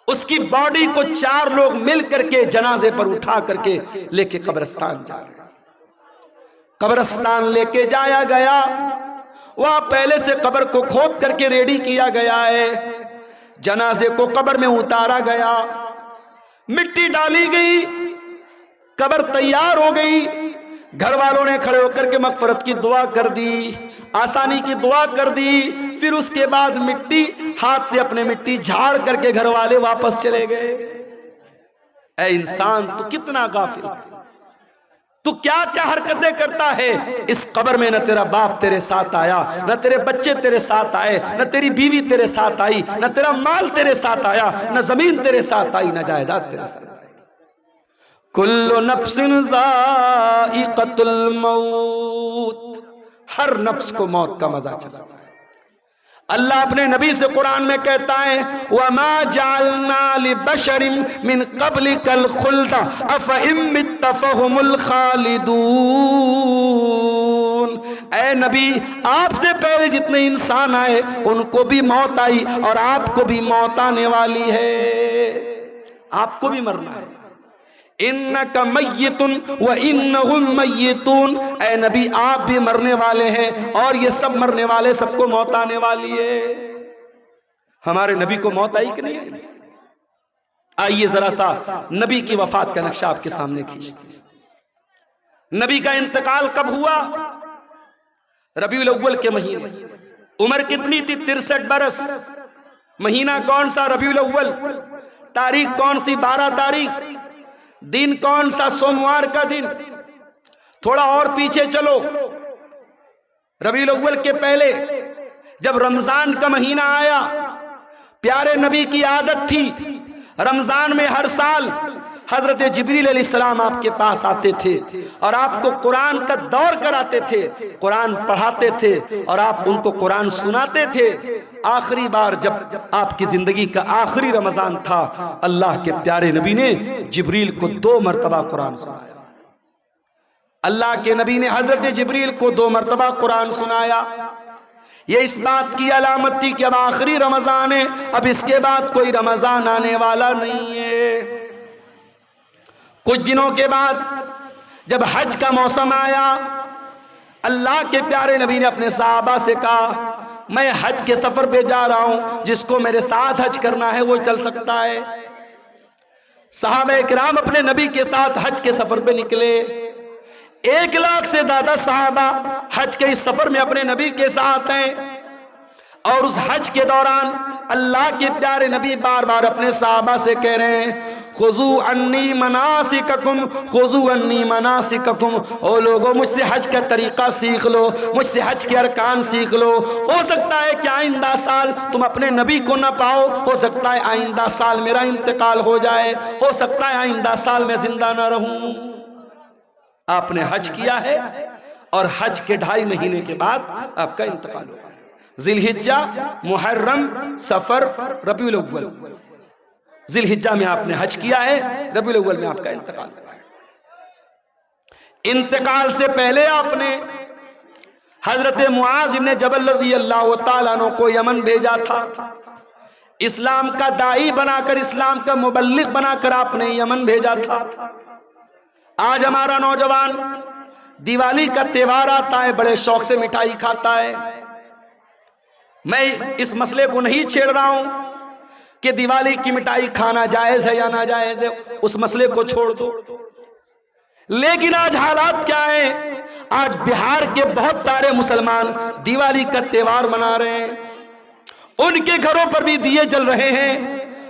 اس کی باڈی کو 4 لوگ مل کر کے جنازے پر اٹھا کر کے لے کے قبرستان جا رہے ہیں۔ قبرستان لے کے جایا گیا، وہاں پہلے سے قبر کو کھود کر کے ریڈی کیا گیا ہے، جنازے کو قبر میں اتارا گیا، مٹی ڈالی گئی، قبر تیار ہو گئی، گھر والوں نے کھڑے ہو کر کے مغفرت کی دعا کر دی، آسانی کی دعا کر دی، پھر اس کے بعد مٹی ہاتھ سے اپنے مٹی جھاڑ کر کے گھر والے واپس چلے گئے۔ اے انسان، تو کتنا غافل ہے، تو کیا کیا حرکتیں کرتا ہے۔ اس قبر میں نہ تیرا باپ تیرے ساتھ آیا، نہ تیرے بچے تیرے ساتھ آئے، نہ تیری بیوی تیرے ساتھ آئی، نہ تیرا مال تیرے ساتھ آیا، نہ زمین تیرے ساتھ آئی، نہ جائیداد تیرے ساتھ آئی۔ کل نفس ذائقۃ الموت، ہر نفس کو موت کا مزہ چکھتا ہے۔ اللہ اپنے نبی سے قرآن میں کہتا ہے وَمَا جَعَلْنَا لِبَشَرٍ مِّن قَبْلِكَ الْخُلْدَ أَفَإِن مِّتَّ فَهُمُ الْخَالِدُونَ۔ اے نبی، آپ سے پہلے جتنے انسان آئے ان کو بھی موت آئی اور آپ کو بھی موت آنے والی ہے، آپ کو بھی مرنا ہے۔ انک میت وانہم میتون، اے نبی آپ بھی مرنے والے ہیں اور یہ سب مرنے والے، سب کو موت آنے والی ہے۔ ہمارے نبی کو موت آئی کہ نہیں آئی؟ آئیے ذرا سا نبی کی وفات کا نقشہ آپ کے سامنے کھینچتے ہیں۔ نبی کا انتقال کب ہوا؟ ربیع الاول کے مہینے۔ عمر کتنی تھی؟ 63 برس۔ مہینہ کون سا؟ ربیع الاول۔ تاریخ کون سی؟ 12 تاریخ۔ دن کون سا؟ سوموار کا دن۔ تھوڑا اور پیچھے چلو، ربیع الاول کے پہلے جب رمضان کا مہینہ آیا، پیارے نبی کی عادت تھی رمضان میں ہر سال حضرت جبریل علیہ السلام آپ کے پاس آتے تھے اور آپ کو قرآن کا دور کراتے تھے، قرآن پڑھاتے تھے اور آپ ان کو قرآن سناتے تھے۔ آخری بار جب آپ کی زندگی کا آخری رمضان تھا، اللہ کے پیارے نبی نے جبریل کو 2 مرتبہ قرآن سنایا۔ اللہ کے نبی نے حضرت جبریل کو 2 مرتبہ قرآن سنایا۔ یہ اس بات کی علامت تھی کہ اب آخری رمضان ہے، اب اس کے بعد کوئی رمضان آنے والا نہیں ہے۔ کچھ دنوں کے بعد جب حج کا موسم آیا، اللہ کے پیارے نبی نے اپنے صحابہ سے کہا میں حج کے سفر پہ جا رہا ہوں، جس کو میرے ساتھ حج کرنا ہے وہ چل سکتا ہے۔ صحابہ کرام اپنے نبی کے ساتھ حج کے سفر پہ نکلے. 1 لاکھ سے زیادہ صحابہ حج کے اس سفر میں اپنے نبی کے ساتھ ہیں. اور اس حج کے دوران اللہ کے پیارے نبی بار بار اپنے صحابہ سے کہہ رہے ہیں خذوا عنی مناسککم خذوا عنی مناسککم. او لوگوں مجھ سے حج کا طریقہ سیکھ لو, مجھ سے حج کے ارکان سیکھ لو. ہو سکتا ہے کہ آئندہ سال تم اپنے نبی کو نہ پاؤ, ہو سکتا ہے آئندہ سال میرا انتقال ہو جائے, ہو سکتا ہے آئندہ سال میں زندہ نہ رہوں. آپ نے حج کیا ہے اور حج کے 2.5 مہینے کے بعد آپ کا انتقال ہوا ہے. ذی الحجہ, محرم, سفر, ربیع الاول. ذی الحجہ میں آپ نے حج کیا ہے, ربیع الاول میں آپ کا انتقال ہوا ہے. انتقال سے پہلے آپ نے حضرت معاذ بن جبل رضی اللہ تعالیٰ عنہ کو یمن بھیجا تھا. اسلام کا داعی بنا کر, اسلام کا مبلغ بنا کر آپ نے یمن بھیجا تھا. آج ہمارا نوجوان دیوالی کا تہوار آتا ہے, بڑے شوق سے مٹھائی کھاتا ہے. میں اس مسئلے کو نہیں چھیڑ رہا ہوں کہ دیوالی کی مٹھائی کھانا جائز ہے یا ناجائز ہے, اس مسئلے کو چھوڑ دو. لیکن آج حالات کیا ہیں؟ آج بہار کے بہت سارے مسلمان دیوالی کا تہوار منا رہے ہیں, ان کے گھروں پر بھی دیے جل رہے ہیں,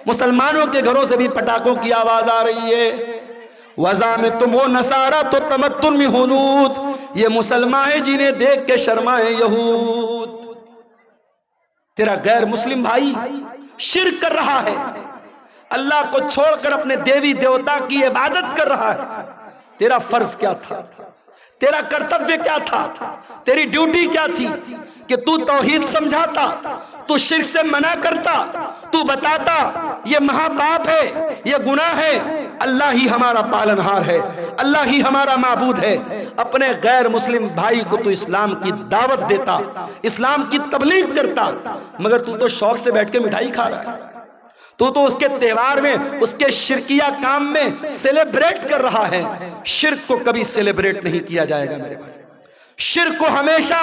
مسلمانوں کے گھروں سے بھی پٹاخوں کی آواز آ رہی ہے. وَزَامِتُمْ وَنَصَارَى تو تمتن میں ہنود, یہ مسلمان ہیں جنہیں دیکھ کے شرمائے یہود. تیرا غیر مسلم بھائی شرک کر رہا ہے, اللہ کو چھوڑ کر اپنے دیوی دیوتا کی عبادت کر رہا ہے. تیرا فرض کیا تھا, تیرا کرتویہ کیا تھا, تیری ڈیوٹی کیا تھی کہ تو توحید سمجھاتا, تو شرک سے منع کرتا, تو بتاتا یہ مہا پاپ ہے, یہ گناہ ہے, اللہ ہی ہمارا پالنہار ہے, اللہ ہی ہمارا معبود ہے. اپنے غیر مسلم بھائی کو تو اسلام کی دعوت دیتا, اسلام کی تبلیغ کرتا, مگر تو شوق سے بیٹھ کے مٹھائی کھا رہا ہے. تو اس کے تہوار میں, اس کے شرکیہ کام میں سیلیبریٹ کر رہا ہے. شرک کو کبھی سیلیبریٹ نہیں کیا جائے گا میرے بھائی, شرک کو ہمیشہ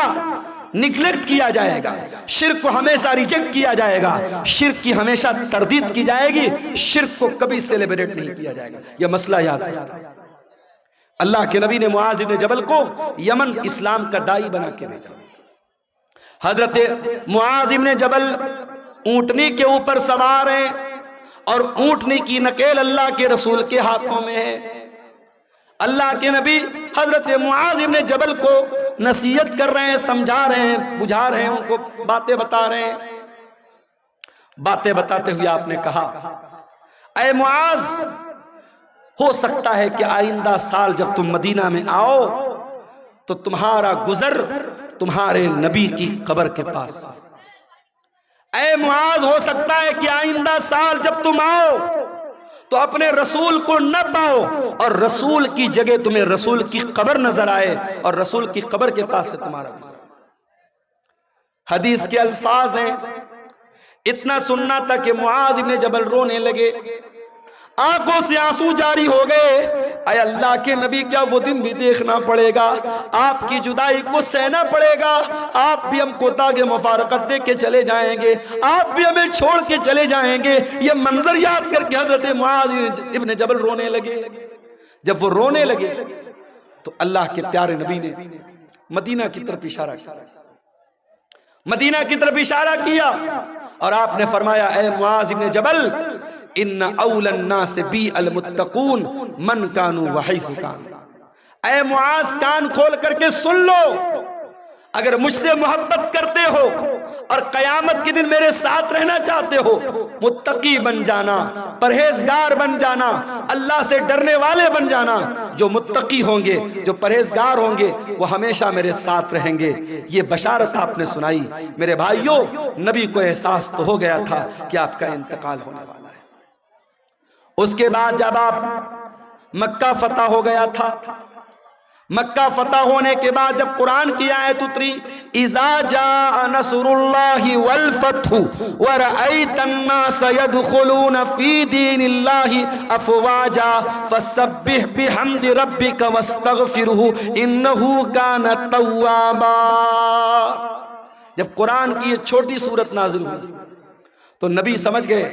نگلیکٹ کیا جائے گا, شرک کو ہمیشہ ریجیکٹ کیا جائے گا, شرک کی ہمیشہ تردید کی جائے گی, شرک کو کبھی سیلیبریٹ نہیں کیا جائے گا. یہ مسئلہ یاد رکھنا. اللہ کے نبی نے معاذ بن جبل کو یمن اسلام کا داعی بنا کے بھیجا. حضرت معاذ بن جبل اونٹنی کے اوپر سوار ہیں اور اونٹنی کی نکیل اللہ کے رسول کے ہاتھوں میں ہے. اللہ کے نبی حضرت معاذ بن جبل کو نصیحت کر رہے ہیں, سمجھا رہے ہیں, بجھا رہے ہیں, ان کو باتیں بتا رہے ہیں. باتیں بتاتے ہوئے آپ نے کہا اے معاذ, ہو سکتا ہے کہ آئندہ سال جب تم مدینہ میں آؤ تو تمہارا گزر تمہارے نبی کی قبر کے پاس. اے معاذ, ہو سکتا ہے کہ آئندہ سال جب تم آؤ تو اپنے رسول کو نہ پاؤ اور رسول کی جگہ تمہیں رسول کی قبر نظر آئے اور رسول کی قبر کے پاس سے تمہارا گزر. حدیث کے الفاظ ہیں, اتنا سننا تھا کہ معاذ بن جبل رونے لگے, آنکھوں سے آنسو جاری ہو گئے. اے اللہ کے نبی, کیا وہ دن بھی دیکھنا پڑے گا, آپ کی جدائی کو سہنا پڑے گا, آپ بھی ہم کو داغ مفارقت دے کے چلے جائیں گے, آپ بھی ہمیں چھوڑ کے چلے جائیں گے. یہ منظر یاد کر کے حضرت معاذ ابن جبل رونے لگے. جب وہ رونے لگے تو اللہ کے پیارے نبی نے مدینہ کی طرف اشارہ کیا, مدینہ کی طرف اشارہ کیا اور آپ نے فرمایا اے معاذ ابن جبل, ان اول الناس بی المتقون من کانوا وحیث کانوا. اے معاذ, کان کھول کر کے سن لو, اگر مجھ سے محبت کرتے ہو اور قیامت کے دن میرے ساتھ رہنا چاہتے ہو, متقی بن جانا, پرہیزگار بن جانا, اللہ سے ڈرنے والے بن جانا. جو متقی ہوں گے, جو پرہیزگار ہوں گے, وہ ہمیشہ میرے ساتھ رہیں گے. یہ بشارت آپ نے سنائی. میرے بھائیوں, نبی کو احساس تو ہو گیا تھا کہ آپ کا انتقال ہونے والا ہے. اس کے بعد جب آپ مکہ فتح ہو گیا تھا, مکہ فتح ہونے کے بعد جب قرآن کی آیت اتری اذا جاء نصر اللہ والفتح ورأیت الناس يدخلون فی دین اللہ افواجا فسبح بحمد ربک واستغفرہ انہ کان توابا. جب قرآن کی یہ چھوٹی سورت نازل ہوئی تو نبی سمجھ گئے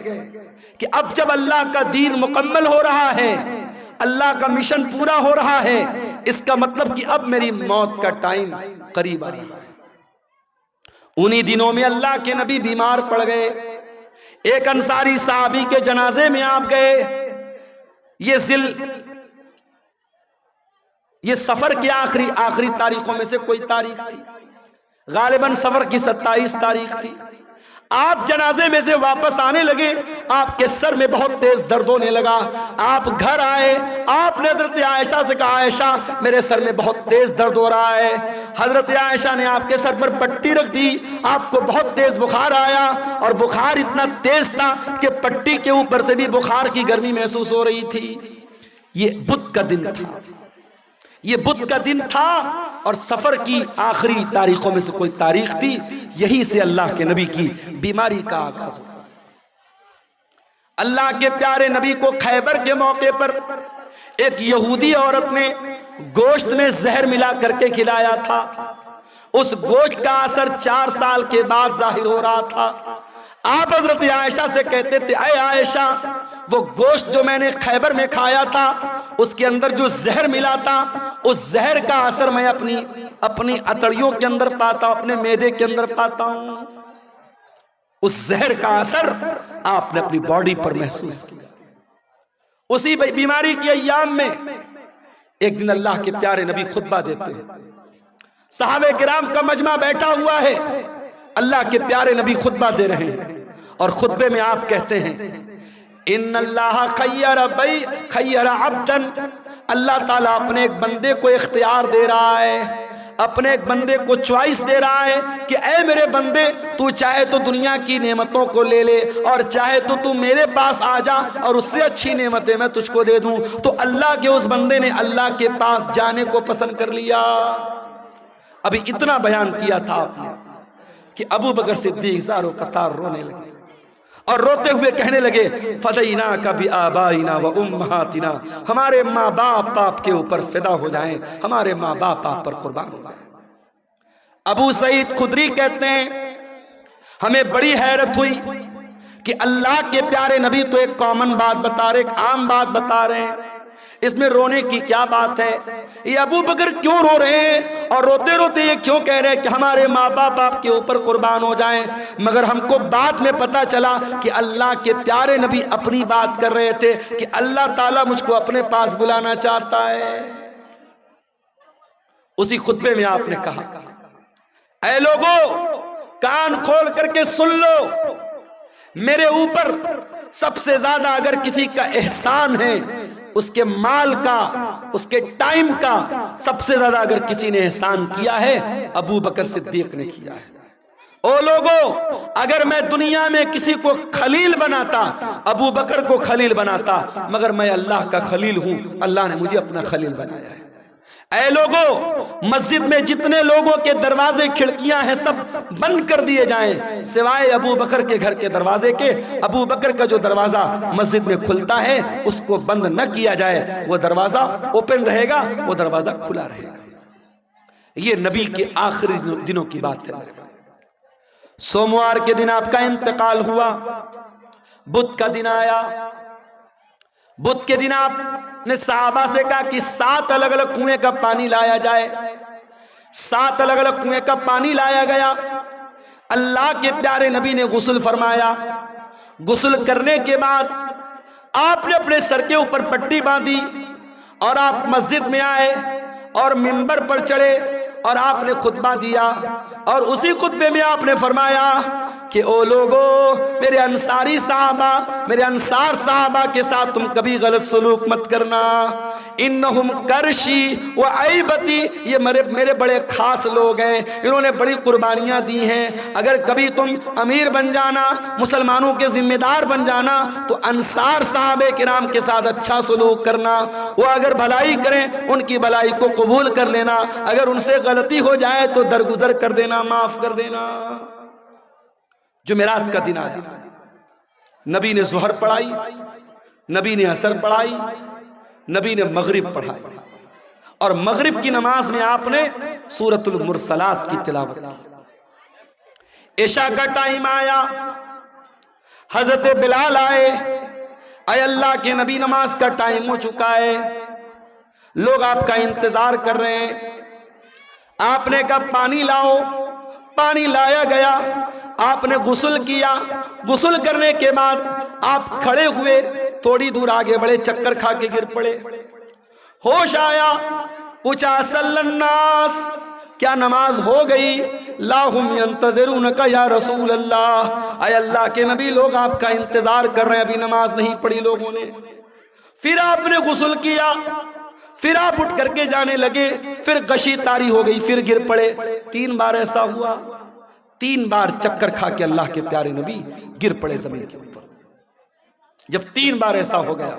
کہ اب جب اللہ کا دین مکمل ہو رہا ہے، اللہ کا مشن پورا ہو رہا ہے، اس کا مطلب کہ اب میری موت کا ٹائم قریب آ رہا ہے۔ انہی دنوں میں اللہ کے نبی بیمار پڑ گئے، ایک انصاری صحابی کے جنازے میں آپ گئے۔ یہ سفر کی آخری تاریخوں میں سے کوئی تاریخ تھی، غالباً سفر کی 27 تاریخ تھی۔ آپ جنازے میں سے واپس آنے لگے، آپ کے سر میں بہت تیز درد ہونے لگا۔ آپ گھر آئے، آپ نے حضرت عائشہ سے کہا عائشہ میرے سر میں بہت تیز درد ہو رہا ہے۔ حضرت عائشہ نے آپ کے سر پر پٹی رکھ دی، آپ کو بہت تیز بخار آیا، اور بخار اتنا تیز تھا کہ پٹی کے اوپر سے بھی بخار کی گرمی محسوس ہو رہی تھی۔ یہ بدھ کا دن تھا، یہ بدھ کا دن تھا، اور سفر کی آخری تاریخوں میں سے کوئی تاریخ تھی۔ یہی سے اللہ کے نبی کی بیماری کا آغاز ہوا۔ اللہ کے پیارے نبی کو خیبر کے موقع پر ایک یہودی عورت نے گوشت میں زہر ملا کر کے کھلایا تھا۔ اس گوشت کا اثر 4 سال کے بعد ظاہر ہو رہا تھا۔ آپ حضرت عائشہ سے کہتے تھے اے عائشہ، وہ گوشت جو میں نے خیبر میں کھایا تھا اس کے اندر جو زہر ملا تھا، اس زہر کا اثر میں اپنی اتڑیوں کے اندر پاتا ہوں، اپنے معدے کے اندر پاتا ہوں۔ اس زہر کا اثر آپ نے اپنی باڈی پر محسوس کیا۔ اسی بیماری کے ایام میں ایک دن اللہ کے پیارے نبی خطبہ دیتے ہیں، صحابہ کرام کا مجمع بیٹھا ہوا ہے، اللہ کے پیارے نبی خطبہ دے رہے ہیں، اور خطبے میں آپ کہتے ہیں ان اللہ خیر عبدا، اللہ تعالیٰ اپنے ایک بندے کو اختیار دے رہا ہے، اپنے ایک بندے کو چوائس دے رہا ہے کہ اے میرے بندے، تو چاہے تو دنیا کی نعمتوں کو لے لے، اور چاہے تو میرے پاس آ جا اور اس سے اچھی نعمتیں میں تجھ کو دے دوں۔ تو اللہ کے اس بندے نے اللہ کے پاس جانے کو پسند کر لیا۔ ابھی اتنا بیان کیا تھا آپ نے کہ ابو بکر صدیق زارو قطار رونے لگے، اور روتے ہوئے کہنے لگے فدیناک بآبائنا و امہاتنا، ہمارے ماں باپ آپ کے اوپر فدا ہو جائیں، ہمارے ماں باپ آپ پر قربان ہو جائیں۔ ابو سعید خدری کہتے ہیں ہمیں بڑی حیرت ہوئی کہ اللہ کے پیارے نبی تو ایک کامن بات بتا رہے، ایک عام بات بتا رہے ہیں، اس میں رونے کی کیا بات ہے؟ یہ ابو بکر کیوں رو رہے ہیں اور روتے روتے یہ کیوں کہہ رہے ہیں کہ ہمارے ماں باپ آپ کے اوپر قربان ہو جائیں؟ مگر ہم کو بعد میں پتا چلا کہ اللہ کے پیارے نبی اپنی بات کر رہے تھے کہ اللہ تعالیٰ مجھ کو اپنے پاس بلانا چاہتا ہے۔ اسی خطبے میں آپ نے کہا اے لوگوں کان کھول کر کے سن لو، میرے اوپر سب سے زیادہ اگر کسی کا احسان ہے، اس کے مال کا، اس کے ٹائم کا سب سے زیادہ اگر کسی نے احسان کیا ہے ابو بکر صدیق نے کیا ہے۔ او لوگو، اگر میں دنیا میں کسی کو خلیل بناتا ابو بکر کو خلیل بناتا، مگر میں اللہ کا خلیل ہوں، اللہ نے مجھے اپنا خلیل بنایا ہے۔ اے لوگو، مسجد میں جتنے لوگوں کے دروازے کھڑکیاں ہیں سب بند کر دیے جائیں سوائے ابو بکر کے گھر کے دروازے کے۔ ابو بکر کا جو دروازہ مسجد میں کھلتا ہے اس کو بند نہ کیا جائے، وہ دروازہ اوپن رہے گا، وہ دروازہ کھلا رہے گا۔ یہ نبی کے آخری دنوں کی بات ہے میرے بھائی۔ سوموار کے دن آپ کا انتقال ہوا، بدھ کا دن آیا۔ بدھ کے دن آپ نے صحابہ سے کہا کہ 7 الگ الگ کنویں کا پانی لایا جائے۔ 7 الگ الگ کنویں کا پانی لایا گیا۔ اللہ کے پیارے نبی نے غسل فرمایا۔ غسل کرنے کے بعد آپ نے اپنے سر کے اوپر پٹی باندھی اور آپ مسجد میں آئے اور منبر پر چڑھے اور آپ نے خطبہ دیا، اور اسی خطبے میں آپ نے فرمایا کہ او لوگو، میرے انصاری صحابہ، میرے انصار صحابہ کے ساتھ تم کبھی غلط سلوک مت کرنا، انہم کرشی و عیبتی، یہ میرے بڑے خاص لوگ ہیں، انہوں نے بڑی قربانیاں دی ہیں۔ اگر کبھی تم امیر بن جانا، مسلمانوں کے ذمہ دار بن جانا، تو انصار صحابہ کرام کے ساتھ اچھا سلوک کرنا، وہ اگر بھلائی کریں ان کی بھلائی کو قبول کر لینا، اگر ان سے غلطی ہو جائے تو درگزر کر دینا، معاف کر دینا۔ جمعرات کا دن آیا، نبی نے ظہر پڑھائی، نبی نے عصر پڑھائی، نبی نے مغرب پڑھائی، اور مغرب کی نماز میں آپ نے سورۃ المرسلات کی تلاوت کی۔ عشاء کا ٹائم آیا، حضرت بلال آئے، اے اللہ کے نبی نماز کا ٹائم ہو چکا ہے، لوگ آپ کا انتظار کر رہے ہیں۔ آپ نے کہا پانی لاؤ، پانی لایا گیا، آپ نے غسل کیا، غسل کرنے کے بعد آپ کھڑے ہوئے، تھوڑی دور آگے بڑھے، چکر کھا کے گر پڑے، ہوش آیا، پوچھا صلی الناس، کیا نماز ہو گئی؟ لا هم ينتظرونک یا رسول اللہ، اے اللہ کے نبی لوگ آپ کا انتظار کر رہے ہیں، ابھی نماز نہیں پڑھی لوگوں نے۔ پھر آپ نے غسل کیا، پھر آپ اٹھ کر کے جانے لگے، پھر غشی طاری ہو گئی، پھر گر پڑے۔ 3 بار ایسا ہوا، 3 بار چکر کھا کے اللہ کے پیارے نبی گر پڑے زمین کے اوپر۔ جب 3 بار ایسا ہو گیا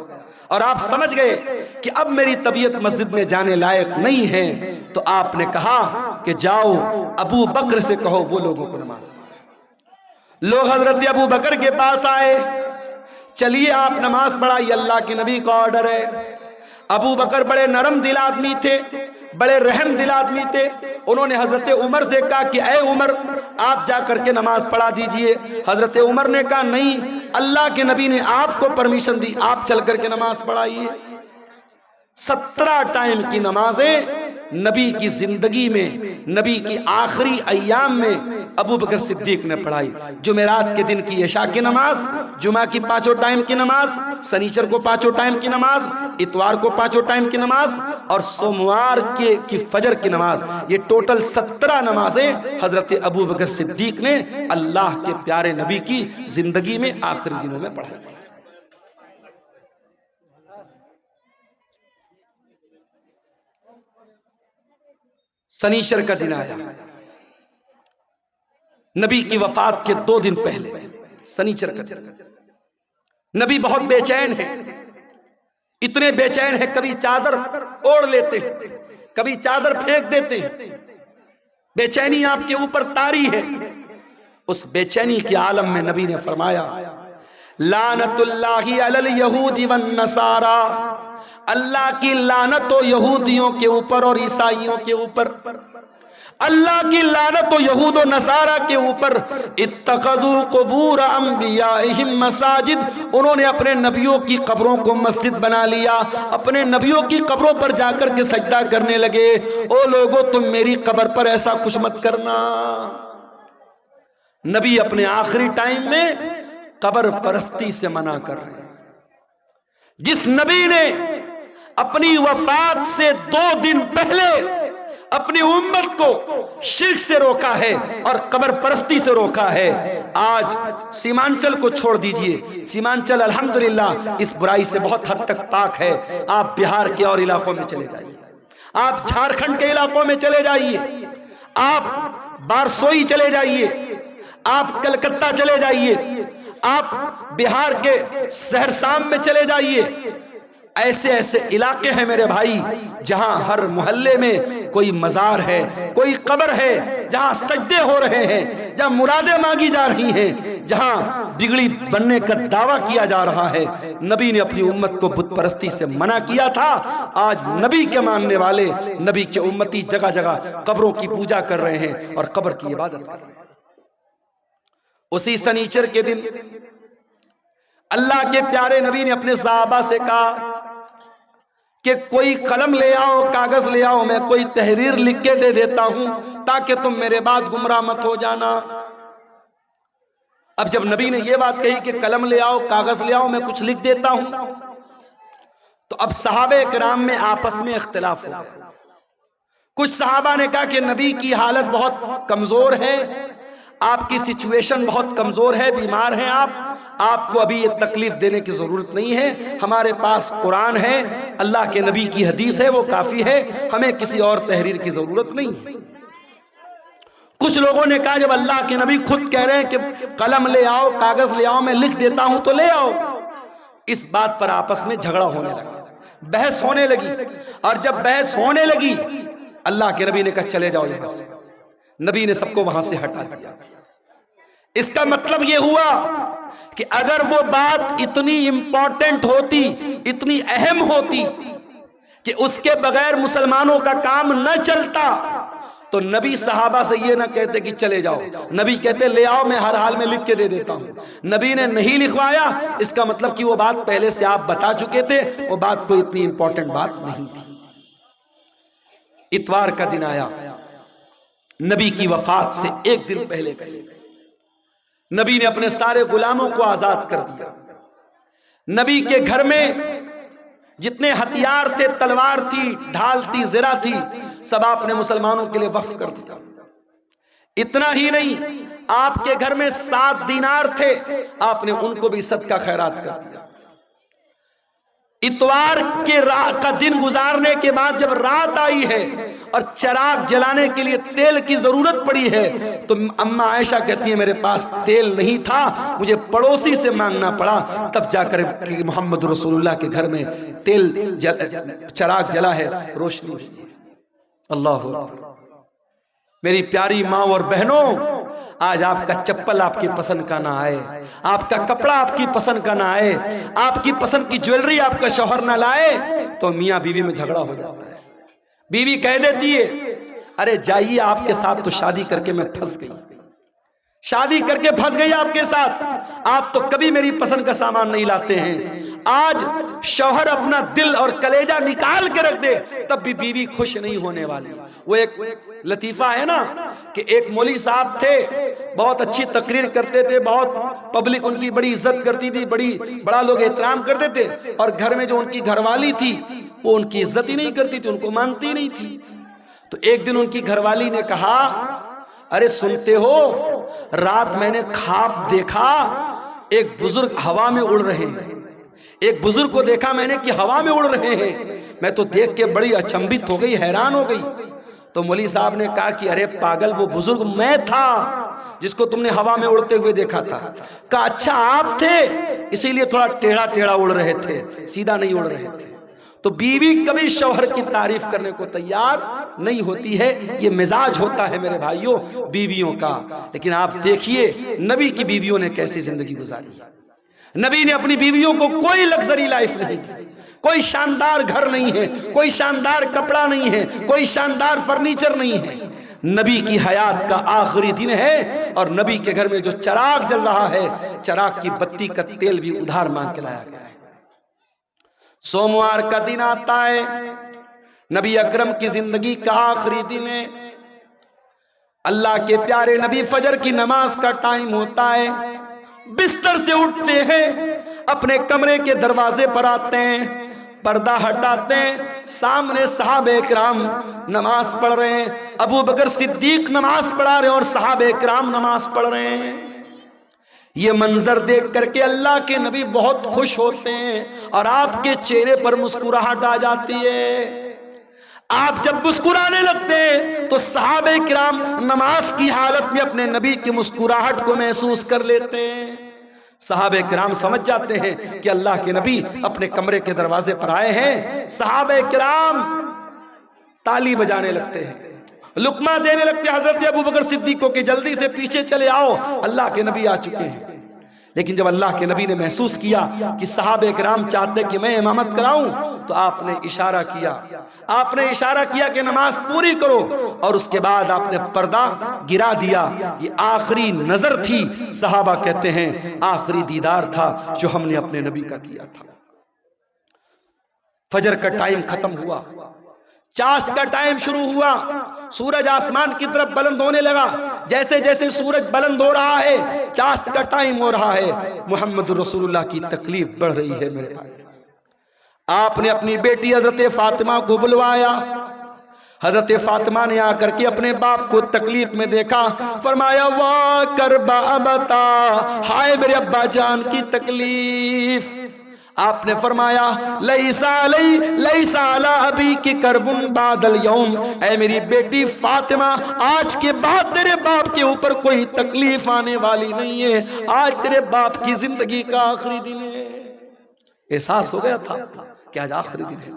اور آپ سمجھ گئے کہ اب میری طبیعت مسجد میں جانے لائق نہیں ہے، تو آپ نے کہا کہ جاؤ ابو بکر سے کہو وہ لوگوں کو نماز پڑھائیں۔ لوگ حضرت ابو بکر کے پاس آئے، چلیے آپ نماز پڑھائیے، اللہ کے نبی کا آرڈر ہے۔ ابو بکر بڑے نرم دل آدمی تھے، بڑے رحم دل آدمی تھے، انہوں نے حضرت عمر سے کہا کہ اے عمر آپ جا کر کے نماز پڑھا دیجئے۔ حضرت عمر نے کہا نہیں، اللہ کے نبی نے آپ کو پرمیشن دی، آپ چل کر کے نماز پڑھائیے۔ 17 ٹائم کی نمازیں نبی کی زندگی میں، نبی کی آخری ایام میں ابو بکر صدیق نے پڑھائی۔ جمعرات کے دن کی عشاء کی نماز، جمعہ کی 5 ٹائم کی نماز، سنیچر کو 5 ٹائم کی نماز، اتوار کو 5 ٹائم کی نماز، اور سوموار کی فجر کی نماز، یہ ٹوٹل 17 نمازیں حضرت ابو بکر صدیق نے اللہ کے پیارے نبی کی زندگی میں آخری دنوں میں پڑھائی تھی۔ سنیچر کا دن آیا، نبی کی وفات کے 2 دن پہلے، سنیچر کا دن۔ نبی بہت بے چین ہے، اتنے بے چین ہے کبھی چادر اوڑھ لیتے ہیں، کبھی چادر پھینک دیتے ہیں، بے چینی آپ کے اوپر طاری ہے۔ اس بے چینی کے عالم میں نبی نے فرمایا لعنت اللہ علی الیہود والنصارى، اللہ کی لعنت ہو یہودیوں کے اوپر اور عیسائیوں کے اوپر، اللہ کی لعنت ہو یہود و نصارہ کے اوپر۔ اتخذوا قبور انبیائہم مساجد، انہوں نے اپنے نبیوں کی قبروں کو مسجد بنا لیا، اپنے نبیوں کی قبروں پر جا کر کے سجدہ کرنے لگے۔ او لوگو تم میری قبر پر ایسا کچھ مت کرنا۔ نبی اپنے آخری ٹائم میں قبر پرستی سے منع کر رہے ہیں۔ جس نبی نے اپنی وفات سے 2 دن پہلے اپنی امت کو شرک سے روکا ہے اور قبر پرستی سے روکا ہے، آج سیمانچل کو چھوڑ دیجئے، سیمانچل الحمدللہ اس برائی سے بہت حد تک پاک ہے۔ آپ بہار کے اور علاقوں میں چلے جائیے، آپ جھارکھنڈ کے علاقوں میں چلے جائیے، آپ بارسوئی چلے جائیے، آپ کلکتہ چلے جائیے، آپ بہار کے سہرسام میں چلے جائیے۔ ایسے ایسے علاقے ہیں میرے بھائی جہاں ہر محلے میں کوئی مزار ہے، کوئی قبر ہے، جہاں سجدے ہو رہے ہیں، جہاں مرادیں مانگی جا رہی ہیں، جہاں بگڑی بننے کا دعویٰ کیا جا رہا ہے۔ نبی نے اپنی امت کو بت پرستی سے منع کیا تھا، آج نبی کے ماننے والے، نبی کے امتی جگہ جگہ قبروں کی پوجا کر رہے ہیں اور قبر کی عبادت کر رہے ہیں۔ اسی سنیچر کے دن اللہ کے پیارے نبی نے اپنے صحابہ سے کہا کہ کوئی قلم لے آؤ، کاغذ لے آؤ، میں کوئی تحریر لکھ کے دے دیتا ہوں تاکہ تم میرے بعد گمراہ مت ہو جانا۔ اب جب نبی نے یہ بات کہی کہ قلم لے آؤ، کاغذ لے آؤ، میں کچھ لکھ دیتا ہوں، تو اب صحابہ کرام میں آپس میں اختلاف ہو گیا۔ کچھ صحابہ نے کہا کہ نبی کی حالت بہت کمزور ہے، آپ کی سچویشن بہت کمزور ہے، بیمار ہیں آپ کو ابھی یہ تکلیف دینے کی ضرورت نہیں ہے، ہمارے پاس قرآن ہے، اللہ کے نبی کی حدیث ہے، وہ کافی ہے، ہمیں کسی اور تحریر کی ضرورت نہیں ہے۔ کچھ لوگوں نے کہا جب اللہ کے نبی خود کہہ رہے ہیں کہ قلم لے آؤ، کاغذ لے آؤ، میں لکھ دیتا ہوں تو لے آؤ۔ اس بات پر آپس میں جھگڑا ہونے لگا، بحث ہونے لگی، اور جب بحث ہونے لگی اللہ کے نبی نے کہا چلے جاؤ یہاں سے۔ نبی نے سب کو وہاں سے ہٹا دیا۔ اس کا مطلب یہ ہوا کہ اگر وہ بات اتنی امپورٹنٹ ہوتی، اتنی اہم ہوتی کہ اس کے بغیر مسلمانوں کا کام نہ چلتا، تو نبی صحابہ سے یہ نہ کہتے کہ چلے جاؤ، نبی کہتے لے آؤ، میں ہر حال میں لکھ کے دے دیتا ہوں۔ نبی نے نہیں لکھوایا، اس کا مطلب کہ وہ بات پہلے سے آپ بتا چکے تھے، وہ بات کوئی اتنی امپورٹنٹ بات نہیں تھی۔ اتوار کا دن آیا، نبی کی وفات سے ایک دن پہلے کا دن، نبی نے اپنے سارے غلاموں کو آزاد کر دیا۔ نبی کے گھر میں جتنے ہتھیار تھے، تلوار تھی، ڈھال تھی، زرہ تھی، سب آپ نے مسلمانوں کے لیے وقف کر دیا۔ اتنا ہی نہیں، آپ کے گھر میں 7 دینار تھے، آپ نے ان کو بھی صدقہ خیرات کر دیا۔ اتوار کے کا دن گزارنے کے بعد جب رات آئی ہے اور چراغ جلانے کے لیے تیل کی ضرورت پڑی ہے، تو اماں عائشہ کہتی ہیں میرے پاس تیل نہیں تھا، مجھے پڑوسی سے مانگنا پڑا، تب جا کر محمد رسول اللہ کے گھر میں چراغ جلا ہے، روشنی ہوئی ہے۔ اللہ اکبر۔ میری پیاری ماں اور بہنوں، آج آپ کا چپل آپ کی پسند کا نہ آئے، آپ کا کپڑا آپ کی پسند کا نہ آئے، آپ کی پسند کی جویلری آپ کا شوہر نہ لائے، تو میاں بیوی میں جھگڑا ہو جاتا ہے۔ بیوی کہہ دیتی ہے ارے جائیے، آپ کے ساتھ تو شادی کر کے میں پھنس گئی، شادی کر کے پھنس گئی آپ کے ساتھ، آپ تو کبھی میری پسند کا سامان نہیں لاتے ہیں۔ آج شوہر اپنا دل اور کلیجہ نکال کے رکھ دے تب بھی بیوی خوش نہیں ہونے والی۔ وہ ایک لطیفہ ہے نا کہ ایک مولوی صاحب تھے، بہت اچھی تقریر کرتے تھے، بہت پبلک ان کی بڑی عزت کرتی تھی، بڑا لوگ احترام کرتے تھے، اور گھر میں جو ان کی گھر والی تھی وہ ان کی عزت ہی نہیں کرتی تھی، ان کو مانتی نہیں تھی۔ تو ایک دن ان کی گھر والی نے کہا ارے سنتے ہو، رات میں نے خواب دیکھا ایک بزرگ ہوا میں اڑ رہے ہیں، ایک بزرگ کو دیکھا میں نے کہ ہوا میں اڑ رہے ہیں، میں تو دیکھ کے بڑی اچنبھت ہو گئی، حیران ہو گئی۔ تو مولوی صاحب نے کہا کہ ارے پاگل، وہ بزرگ میں تھا جس کو تم نے ہوا میں اڑتے ہوئے دیکھا تھا۔ کہا اچھا آپ تھے، اسی لیے تھوڑا ٹیڑھا ٹیڑھا اڑ رہے تھے، سیدھا نہیں اڑ رہے تھے۔ تو بیوی کبھی شوہر کی تعریف کرنے کو تیار نہیں ہوتی ہے، یہ مزاج ہوتا ہے میرے بھائیوں بیویوں کا۔ لیکن آپ دیکھیے نبی کی بیویوں نے کیسی زندگی گزاری۔ نبی نے اپنی بیویوں کو کوئی لگژری لائف نہیں دی، کوئی شاندار گھر نہیں ہے، کوئی شاندار کپڑا نہیں ہے، کوئی شاندار فرنیچر نہیں ہے۔ نبی کی حیات کا آخری دن ہے اور نبی کے گھر میں جو چراغ جل رہا ہے، چراغ کی بتی کا تیل بھی ادھار مانگ کے لایا گیا ہے۔ سوموار کا دن آتا ہے، نبی اکرم کی زندگی کا آخری دن ہے۔ اللہ کے پیارے نبی فجر کی نماز کا ٹائم ہوتا ہے، بستر سے اٹھتے ہیں، اپنے کمرے کے دروازے پر آتے ہیں، پردہ ہٹاتے ہیں، سامنے صحابہ کرام نماز پڑھ رہے ہیں، ابو بکر صدیق نماز پڑھا رہے ہیں اور صحابہ کرام نماز پڑھ رہے ہیں۔ یہ منظر دیکھ کر کے اللہ کے نبی بہت خوش ہوتے ہیں اور آپ کے چہرے پر مسکراہٹ آ جاتی ہے۔ آپ جب مسکرانے لگتے ہیں تو صحابہ کرام نماز کی حالت میں اپنے نبی کی مسکراہٹ کو محسوس کر لیتے ہیں۔ صحابہ کرام سمجھ جاتے ہیں کہ اللہ کے نبی اپنے کمرے کے دروازے پر آئے ہیں۔ صحابہ کرام تالی بجانے لگتے ہیں، لقمہ دینے لگتے ہیں حضرت ابو بکر صدیق کو کہ جلدی سے پیچھے چلے آؤ، اللہ کے نبی آ چکے ہیں۔ لیکن جب اللہ کے نبی نے محسوس کیا کہ صحابہ کرام چاہتے کہ میں امامت کراؤں تو آپ نے اشارہ کیا کہ نماز پوری کرو، اور اس کے بعد آپ نے پردہ گرا دیا۔ یہ آخری نظر تھی، صحابہ کہتے ہیں آخری دیدار تھا جو ہم نے اپنے نبی کا کیا تھا۔ فجر کا ٹائم ختم ہوا، چاشت کا ٹائم شروع ہوا، سورج آسمان کی طرف بلند ہونے لگا۔ جیسے جیسے سورج بلند ہو رہا ہے چاشت کا ٹائم ہو رہا ہے، محمد رسول اللہ کی تکلیف بڑھ رہی ہے میرے بھائی۔ آپ نے اپنی بیٹی حضرت فاطمہ کو بلوایا، حضرت فاطمہ نے آ کر کے اپنے باپ کو تکلیف میں دیکھا، فرمایا واہ کربا ابتا، ہائے میرے ابا جان کی تکلیف۔ آپ نے فرمایا لیسا علی ابی کی کربن بعد اليوم، اے میری بیٹی فاطمہ آج کے بعد تیرے باپ کے اوپر کوئی تکلیف آنے والی نہیں ہے، آج تیرے باپ کی زندگی کا آخری دن ہے۔ احساس ہو گیا تھا کہ آج آخری دن ہے۔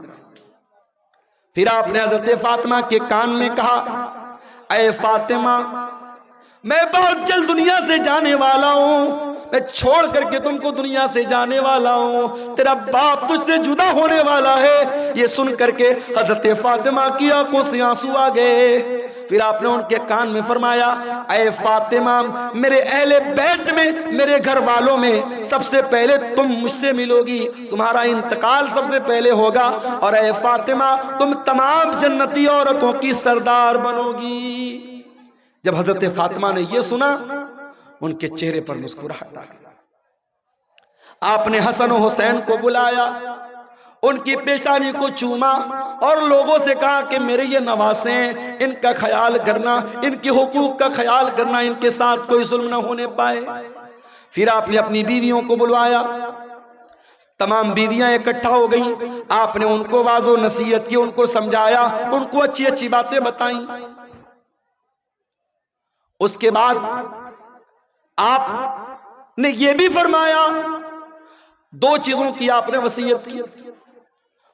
پھر آپ نے حضرت فاطمہ کے کان میں کہا اے فاطمہ میں بہت جلد دنیا سے جانے والا ہوں، میں چھوڑ کر کے تم کو دنیا سے جانے والا ہوں، تیرا باپ تجھ سے جدا ہونے والا ہے۔ یہ سن کر کے حضرت فاطمہ کی آنکھوں سے آنسو آ گئے۔ پھر آپ نے ان کے کان میں فرمایا اے فاطمہ میرے اہل بیت میں میرے گھر والوں میں سب سے پہلے تم مجھ سے ملو گی، تمہارا انتقال سب سے پہلے ہوگا، اور اے فاطمہ تم تمام جنتی عورتوں کی سردار بنو گی۔ جب حضرت فاطمہ نے یہ سنا ان کے چہرے پر مسکراہٹ آ گئی۔ آپ نے حسن و حسین کو بلایا، ان کی پیشانی کو چوما اور لوگوں سے کہا کہ میرے یہ نواسے ہیں، ان کا خیال کرنا، ان کے حقوق کا خیال کرنا، ان کے ساتھ کوئی ظلم نہ ہونے پائے۔ پھر آپ نے اپنی بیویوں کو بلوایا، تمام بیویاں اکٹھا ہو گئیں، آپ نے ان کو واضح نصیحت کی، ان کو سمجھایا، ان کو اچھی اچھی باتیں بتائیں۔ اس کے بعد آپ نے یہ بھی فرمایا، دو چیزوں کی آپ نے وصیت کی۔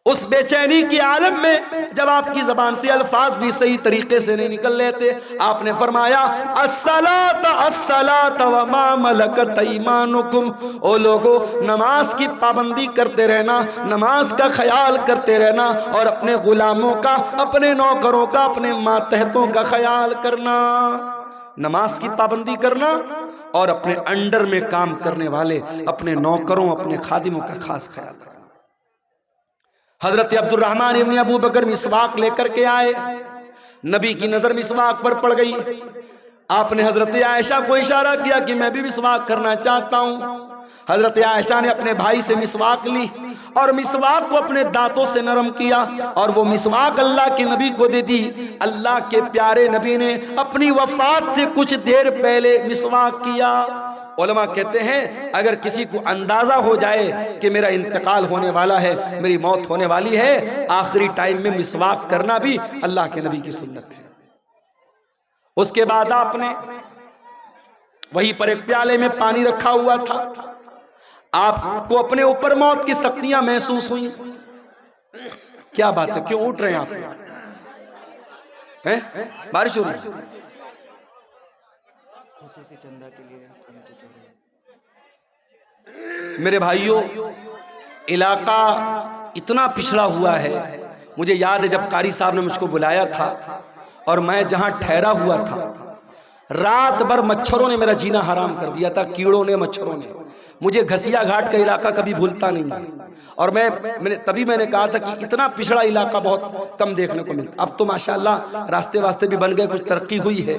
اس بے چینی کے عالم میں جب آپ کی زبان سے الفاظ بھی صحیح طریقے سے نہیں نکل لیتے، آپ نے فرمایا الصلاۃ الصلاۃ وما ملکت ایمانکم، او لوگو نماز کی پابندی کرتے رہنا، نماز کا خیال کرتے رہنا، اور اپنے غلاموں کا، اپنے نوکروں کا، اپنے ماتحتوں کا خیال کرنا۔ نماز کی پابندی کرنا اور اپنے انڈر میں کام کرنے والے اپنے نوکروں، اپنے خادموں کا خاص خیال رکھنا۔ حضرت عبد الرحمن ابن ابو بکر مسواک لے کر کے آئے، نبی کی نظر مسواک پر پڑ گئی، آپ نے حضرت عائشہ کو اشارہ کیا کہ میں بھی مسواک کرنا چاہتا ہوں۔ حضرت عائشہ نے اپنے بھائی سے مسواک لی اور مسواک کو اپنے دانتوں سے نرم کیا اور وہ مسواک اللہ کے نبی کو دے دی۔ اللہ کے پیارے نبی نے اپنی وفات سے کچھ دیر پہلے مسواک کیا۔ علماء کہتے ہیں اگر کسی کو اندازہ ہو جائے کہ میرا انتقال ہونے والا ہے، میری موت ہونے والی ہے، آخری ٹائم میں مسواک کرنا بھی اللہ کے نبی کی سنت ہے۔ اس کے بعد آپ نے وہیں پر ایک پیالے میں پانی رکھا ہوا تھا، آپ کو اپنے اوپر موت کی سختیاں محسوس ہوئیں۔ کیا بات ہے، کیوں اٹھ رہے ہیں آپ؟ بارش ہو رہی ہے؟ خصوصی چندہ کے لیے میرے بھائیوں، علاقہ اتنا پچھڑا ہوا ہے، مجھے یاد ہے جب قاری صاحب نے مجھ کو بلایا تھا اور میں جہاں ٹھہرا ہوا تھا، رات بھر مچھروں نے میرا جینا حرام کر دیا تھا، کیڑوں نے، مچھروں نے۔ مجھے گھسیا گھاٹ کا علاقہ کبھی بھولتا نہیں ہے، اور تبھی میں نے کہا تھا کہ اتنا پچھڑا علاقہ بہت کم دیکھنے کو ملتا۔ اب تو ماشاءاللہ راستے واسطے بھی بن گئے، کچھ ترقی ہوئی ہے۔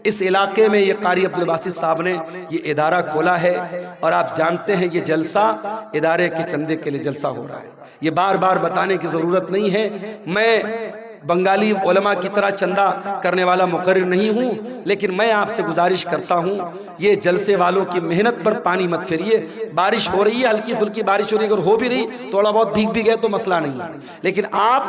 اس علاقے میں یہ قاری عبدالباسط صاحب نے یہ ادارہ کھولا ہے، اور آپ جانتے ہیں یہ جلسہ ادارے کے چندے کے لیے جلسہ ہو رہا ہے۔ یہ بار بار بتانے کی ضرورت نہیں ہے، میں بنگالی علماء کی طرح چندہ کرنے والا مقرر نہیں ہوں، لیکن میں آپ سے گزارش کرتا ہوں یہ جلسے والوں کی محنت پر پانی مت پھیریے۔ بارش ہو رہی ہے، ہلکی پھلکی بارش ہو رہی ہے، اگر ہو بھی رہی تھوڑا بہت بھیگ بھی گئے تو مسئلہ نہیں ہے، لیکن آپ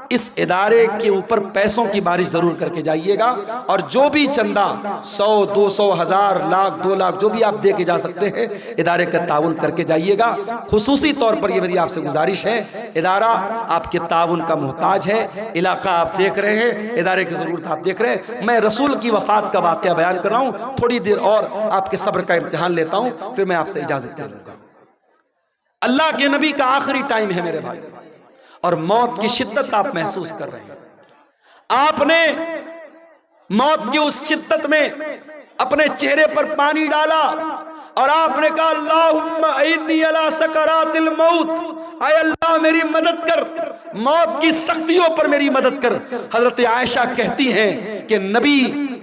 اس ادارے کے اوپر پیسوں کی بارش ضرور کر کے جائیے گا، اور جو بھی چندہ 100 200 1000 لاکھ 2 لاکھ جو بھی آپ دے کے جا سکتے ہیں، ادارے کا تعاون کر کے جائیے گا۔ خصوصی طور پر یہ میری آپ سے گزارش ہے، ادارہ آپ کے تعاون کا محتاج ہے، علاقہ آپ دیکھ رہے ہیں، ادارے کی ضرورت آپ دیکھ رہے ہیں۔ میں رسول کی وفات کا واقعہ بیان کر رہا ہوں، تھوڑی دیر اور آپ کے صبر کا امتحان لیتا ہوں، پھر میں آپ سے اجازت دے لوں گا۔ اللہ کے نبی کا آخری ٹائم ہے میرے بھائی، اور موت کی شدت آپ محسوس کر رہے ہیں۔ آپ نے موت کی اس شدت میں اپنے چہرے پر پانی ڈالا اور آپ نے کہا اللہم انی علی سکرات الموت، اے اللہ میری مدد کر، موت کی سختیوں پر میری مدد کر۔ حضرت عائشہ کہتی ہیں کہ نبی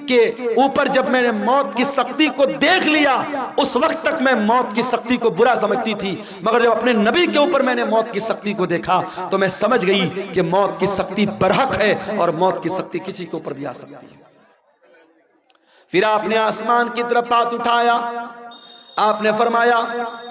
کے اوپر جب میں نے موت کی سختی کو دیکھ لیا، اس وقت تک میں موت کی سختی کو برا سمجھتی تھی، مگر جب اپنے نبی کے اوپر میں نے موت کی سختی کو دیکھا تو میں سمجھ گئی کہ موت کی سختی برحق ہے، اور موت کی سختی کسی کے اوپر بھی آ سکتی ہے۔ پھر آپ نے آسمان کی طرف ہاتھ اٹھایا، آپ نے فرمایا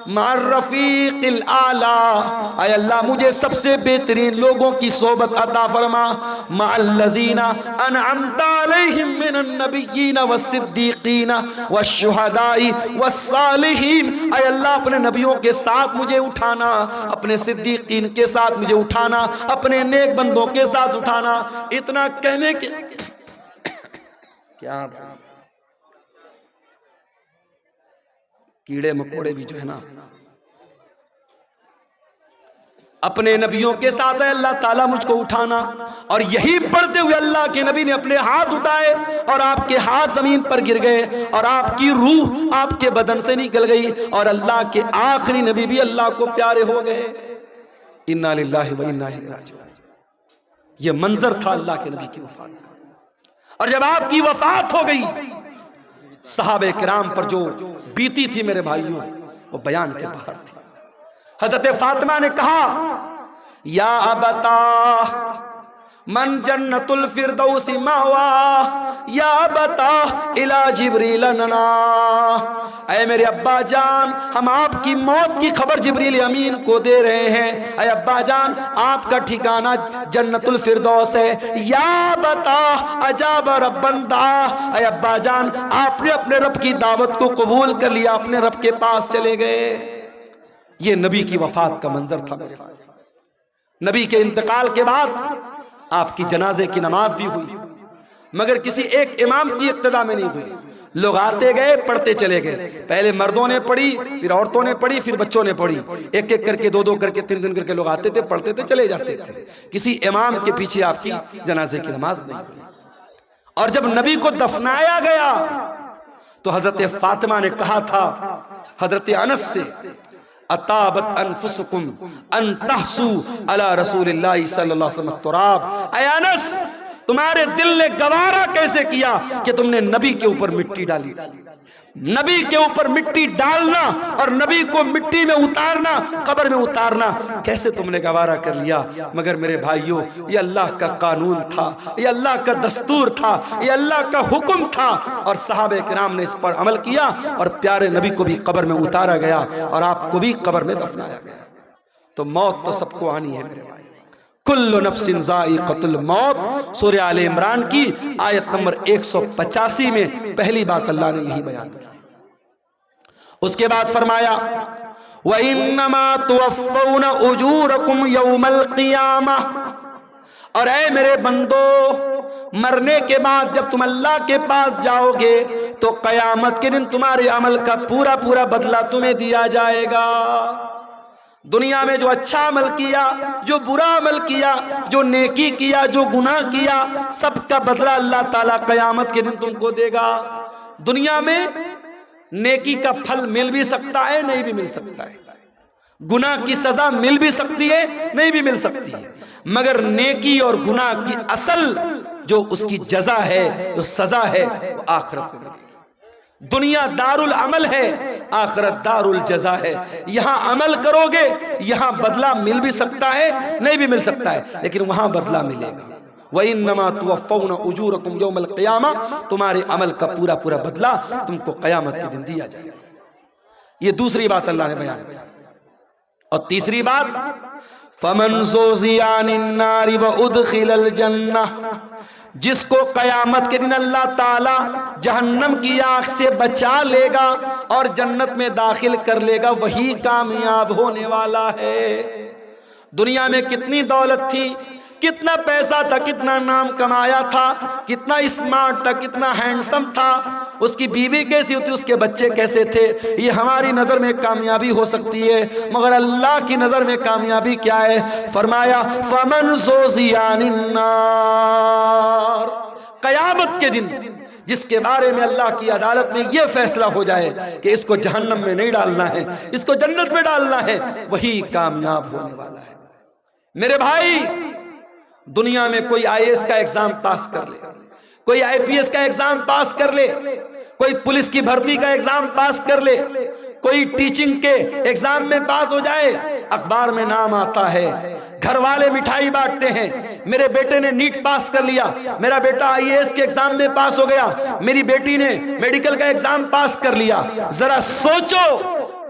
مع الرفیق الاعلی، اے اللہ مجھے سب سے بہترین لوگوں کی صحبت عطا فرما، مع الذین انعمت علیہم من النبیین والصدیقین والشہداء والصالحین، اے اللہ اپنے نبیوں کے ساتھ مجھے اٹھانا، اپنے صدیقین کے ساتھ مجھے اٹھانا، اپنے نیک بندوں کے ساتھ اٹھانا۔ اتنا کہنے کے کیا کیڑے مکوڑے بھی جو ہے نا، اپنے نبیوں کے ساتھ ہے اللہ تعالیٰ مجھ کو اٹھانا، اور یہی پڑھتے ہوئے اللہ کے نبی نے اپنے ہاتھ اٹھائے اور آپ کے ہاتھ زمین پر گر گئے اور آپ کی روح آپ کے بدن سے نکل گئی اور اللہ کے آخری نبی بھی اللہ کو پیارے ہو گئے۔ انا للہ و انا الیہ راجعون۔ یہ منظر تھا اللہ کے نبی کی وفات کا، اور جب آپ کی وفات ہو گئی صحابہ کرام پر جو بیتی تھی میرے بھائیوں وہ بیان کے باہر تھی۔ حضرت فاطمہ نے کہا یا ابتا من جنت الفردوس ماوا یا ابتا الی جبریل ننا، اے میرے ابا جان ہم آپ کی موت کی خبر جبریل امین کو دے رہے ہیں، اے ابا جان آپ کا ٹھکانہ جنت الفردوس ہے، یا ابتا اجاب ربن دعا، اے ابا جان آپ نے اپنے رب کی دعوت کو قبول کر لیا، اپنے رب کے پاس چلے گئے۔ یہ نبی کی وفات کا منظر تھا میرے بھائی۔ نبی کے انتقال کے بعد آپ کی جنازے کی نماز بھی ہوئی، مگر کسی ایک امام کی اقتداء میں نہیں ہوئی، لوگ آتے گئے پڑھتے چلے گئے، پہلے مردوں نے پڑھی پھر عورتوں نے پڑھی پھر بچوں نے پڑھی، ایک ایک کر کے دو دو کر کے تین تین کر کے لوگ آتے تھے پڑھتے تھے چلے جاتے تھے، کسی امام کے پیچھے آپ کی جنازے کی نماز نہیں ہوئی۔ اور جب نبی کو دفنایا گیا تو حضرت فاطمہ نے کہا تھا حضرت انس سے اطابت انفسکم ان تحسو علی رسول اللہ صلی اللہ علیہ وسلم التراب، اے انس تمہارے دل نے گوارا کیسے کیا کہ تم نے نبی کے اوپر مٹی ڈالی تھی؟ نبی کے اوپر مٹی ڈالنا اور نبی کو مٹی میں اتارنا، قبر میں اتارنا کیسے تم نے گوارا کر لیا؟ مگر میرے بھائیوں یہ اللہ کا قانون تھا، یہ اللہ کا دستور تھا، یہ اللہ کا حکم تھا، اور صحابہ کرام نے اس پر عمل کیا اور پیارے نبی کو بھی قبر میں اتارا گیا اور آپ کو بھی قبر میں دفنایا گیا۔ تو موت تو سب کو آنی ہے میرے بھائی، کل نفس ذائقۃ الموت، سورہ آل عمران کی آیت نمبر 185 میں پہلی بات اللہ نے یہی بیان کی۔ اس کے بعد فرمایا وَإِنَّمَا تُوَفَّوْنَ أُجُورَكُمْ يَوْمَ الْقِيَامَةِ، اور اے میرے بندو مرنے کے بعد جب تم اللہ کے پاس جاؤ گے تو قیامت کے دن تمہارے عمل کا پورا پورا بدلہ تمہیں دیا جائے گا۔ دنیا میں جو اچھا عمل کیا، جو برا عمل کیا، جو نیکی کیا، جو گناہ کیا، سب کا بدلہ اللہ تعالیٰ قیامت کے دن تم کو دے گا۔ دنیا میں نیکی کا پھل مل بھی سکتا ہے نہیں بھی مل سکتا ہے، گناہ کی سزا مل بھی سکتی ہے نہیں بھی مل سکتی ہے، مگر نیکی اور گناہ کی اصل جو اس کی جزا ہے، جو سزا ہے، وہ آخرت میں ملے گی۔ دنیا دار العمل ہے، آخرت دار الجزا ہے۔ یہاں عمل کرو گے یہاں بدلہ مل بھی سکتا ہے نہیں بھی مل سکتا ہے، لیکن وہاں بدلہ ملے گا۔ وَإِنَّمَا تُوَفَّوْنَ أُجُورَكُمْ يَوْمَ الْقِيَامَةِ، تمہارے عمل کا پورا پورا بدلہ تم کو قیامت کے دن دیا جائے گا۔ یہ دوسری بات اللہ نے بیان کی۔ اور تیسری بات فَمَنْ زُحْزِحَ عَنِ النَّارِ وَأُدْخِلَ الْجَنَّةَ، جس کو قیامت کے دن اللہ تعالی جہنم کی آگ سے بچا لے گا اور جنت میں داخل کر لے گا وہی کامیاب ہونے والا ہے۔ دنیا میں کتنی دولت تھی، کتنا پیسہ تھا، کتنا نام کمایا تھا، کتنا اسمارٹ تھا، کتنا ہینڈسم تھا، اس کی بیوی کیسی ہوتی، اس کے بچے کیسے تھے، یہ ہماری نظر میں کامیابی ہو سکتی ہے، مگر اللہ کی نظر میں کامیابی کیا ہے؟ فرمایا فَمَنْ زُحْزِحَ عَنِ النَّارِ، قیامت کے دن جس کے بارے میں اللہ کی عدالت میں یہ فیصلہ ہو جائے کہ اس کو جہنم میں نہیں ڈالنا ہے، اس کو جنت میں ڈالنا ہے، وہی کامیاب ہونے والا ہے۔ میرے بھائی دنیا میں کوئی آئی ایس کا ایگزام پاس کر لے، کوئی آئی پی ایس کا ایگزام پاس کر لے، کوئی پولیس کی بھرتی کا ایگزام پاس کر لے، کوئی ٹیچنگ کے ایگزام میں پاس ہو جائے، اخبار میں نام آتا ہے، گھر والے مٹھائی بانٹتے ہیں، میرے بیٹے نے نیٹ پاس کر لیا، میرا بیٹا آئی اے ایس کے ایگزام میں پاس ہو گیا، میری بیٹی نے میڈیکل کا ایگزام پاس کر لیا۔ ذرا سوچو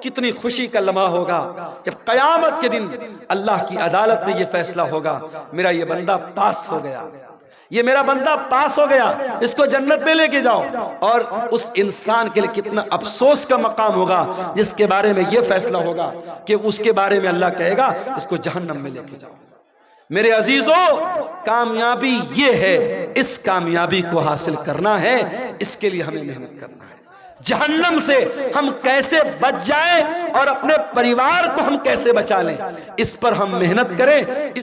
کتنی خوشی کا لمحہ ہوگا جب قیامت کے دن اللہ کی عدالت میں یہ فیصلہ ہوگا میرا یہ بندہ پاس ہو گیا، یہ میرا بندہ پاس ہو گیا، اس کو جنت میں لے کے جاؤ۔ اور اس انسان کے لیے کتنا افسوس کا مقام ہوگا جس کے بارے میں یہ فیصلہ ہوگا کہ اس کے بارے میں اللہ کہے گا اس کو جہنم میں لے کے جاؤ۔ میرے عزیزوں کامیابی یہ ہے، اس کامیابی کو حاصل کرنا ہے، اس کے لیے ہمیں محنت کرنا ہے۔ جہنم سے ہم کیسے بچ جائیں اور اپنے پریوار کو ہم کیسے بچا لیں، اس پر ہم محنت کریں۔